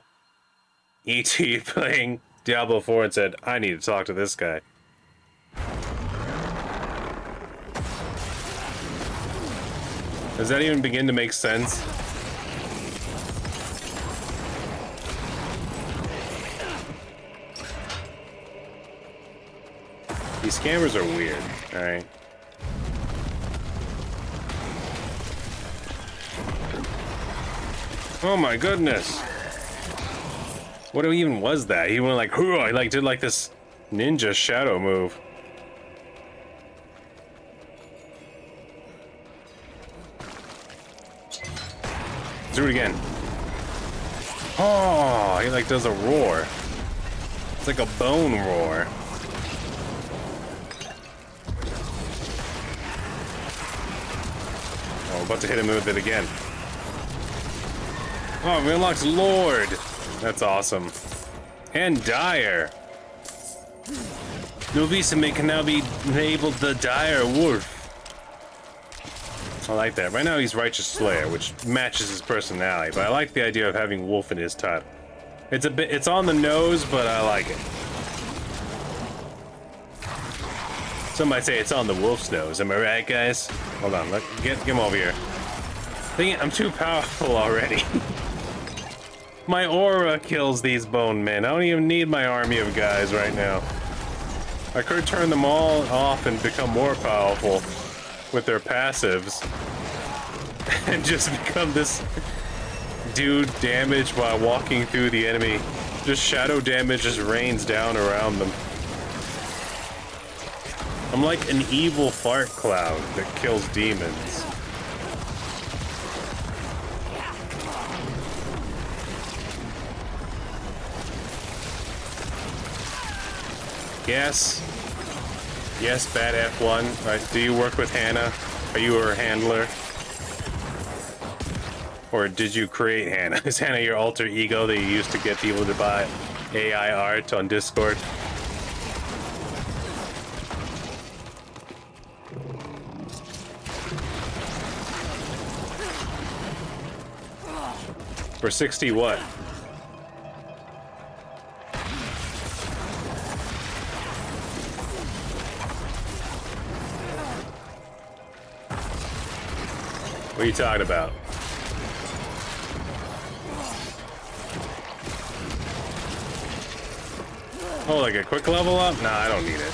E.T. playing Diablo 4 and said, I need to talk to this guy? Does that even begin to make sense? These scammers are weird, alright. Oh my goodness! What even was that? He went like, hurrah! He like did like this ninja shadow move. Do it again. Oh, he like does a roar. It's like a bone roar. Oh, I'm about to hit him with it again. Oh, we unlocked Lord. That's awesome. And Dire. Novisa can now be enabled the Dire Wolf. I like that. Right now he's Righteous Slayer, which matches his personality, but I like the idea of having wolf in his title. It's on the nose, but I like it. Some might say it's on the wolf's nose. Am I right, guys? Hold on, get him over here. Dang it, I'm too powerful already. My aura kills these bone men. I don't even need my army of guys right now. I could turn them all off and become more powerful with their passives and just become this dude damage while walking through the enemy. Just shadow damage just rains down around them. I'm like an evil fart cloud that kills demons. Yes. Yes, bad F1. Right. Do you work with Hannah? Are you her handler? Or did you create Hannah? Is Hannah your alter ego that you used to get people to buy AI art on Discord? For 60 what? What are you talking about? Oh, like a quick level up? Nah, I don't need it.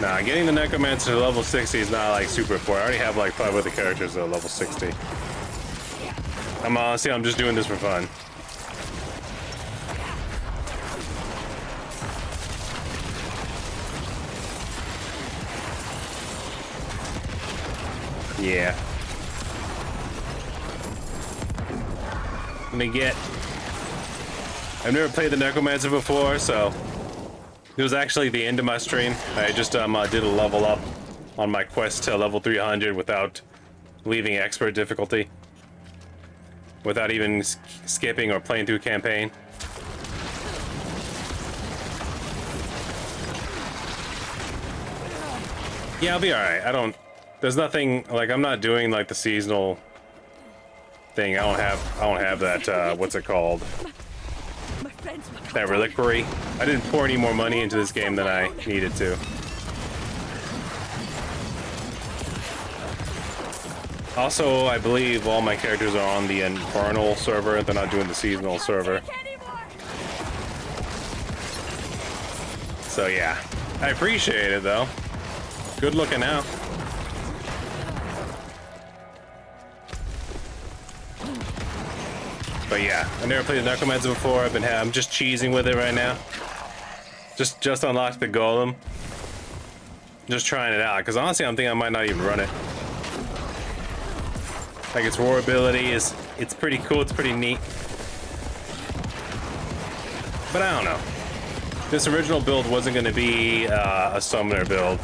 Nah, getting the Necromancer to level 60 is not like super important. I already have like 5 other characters at level 60. I'm just doing this for fun. Yeah. Let me get... I've never played the Necromancer before, so... It was actually the end of my stream. I just did a level up on my quest to level 300 without leaving expert difficulty. Without even skipping or playing through campaign. Yeah, I'll be alright. There's nothing, like, I'm not doing like the seasonal thing. I don't have that, what's it called? That reliquary. I didn't pour any more money into this game than I needed to. Also, I believe all my characters are on the Infernal server. They're not doing the seasonal server. So yeah, I appreciate it though. Good looking out. But yeah, I never played the Necromancer before. I'm just cheesing with it right now. Just unlocked the Golem. Just trying it out, because honestly, I'm thinking I might not even run it. Like its roar ability it's pretty cool, it's pretty neat. But I don't know. This original build wasn't going to be a summoner build.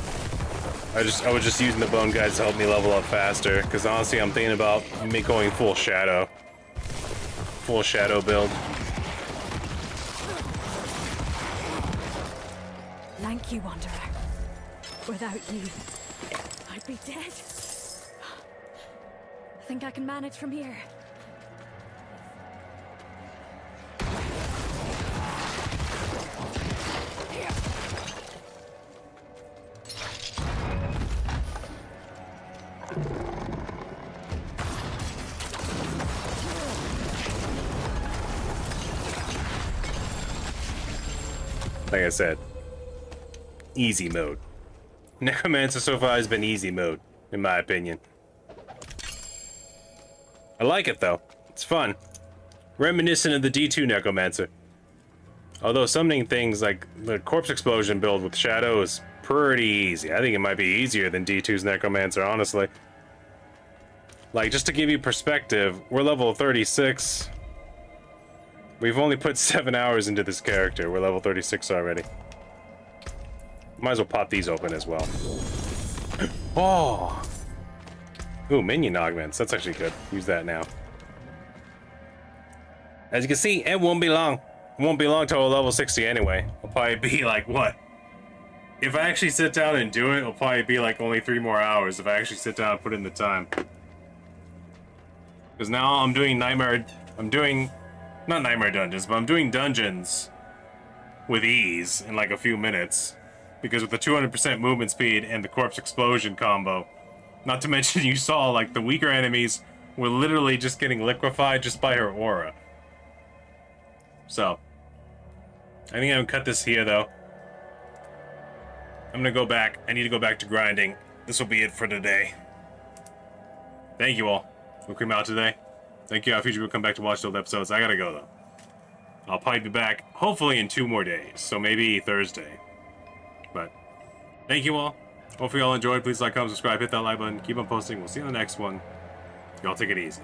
I was just using the bone guides to help me level up faster, because honestly I'm thinking about me going full shadow. Full shadow build. Thank you, Wanderer. Without you, I'd be dead. Think I can manage from here? Like I said, easy mode. Necromancer so far has been easy mode, in my opinion. I like it though. It's fun. Reminiscent of the D2 Necromancer. Although summoning things like the Corpse Explosion build with Shadow is pretty easy. I think it might be easier than D2's Necromancer, honestly. Like, just to give you perspective, we're level 36. We've only put 7 hours into this character. We're level 36 already. Might as well pop these open as well. Oh! Ooh, minion augments. That's actually good. Use that now. As you can see, it won't be long. It won't be long till level 60 anyway. It'll probably be like, what? If I actually sit down and do it, it'll probably be like only 3 more hours if I actually sit down and put in the time. Because now I'm doing not Nightmare Dungeons, but I'm doing dungeons with ease in like a few minutes. Because with the 200% movement speed and the Corpse Explosion combo, not to mention you saw like the weaker enemies were literally just getting liquefied just by her aura. So, I think I'm gonna cut this here though. I'm gonna go back. I need to go back to grinding. This will be it for today. Thank you all for coming out today. Thank you. Our future will come back to watch those episodes. I gotta go though. I'll probably be back hopefully in 2 more days. So maybe Thursday. Thank you all. Hopefully you all enjoyed. Please like, comment, subscribe, hit that like button. Keep on posting. We'll see you on the next one. Y'all take it easy.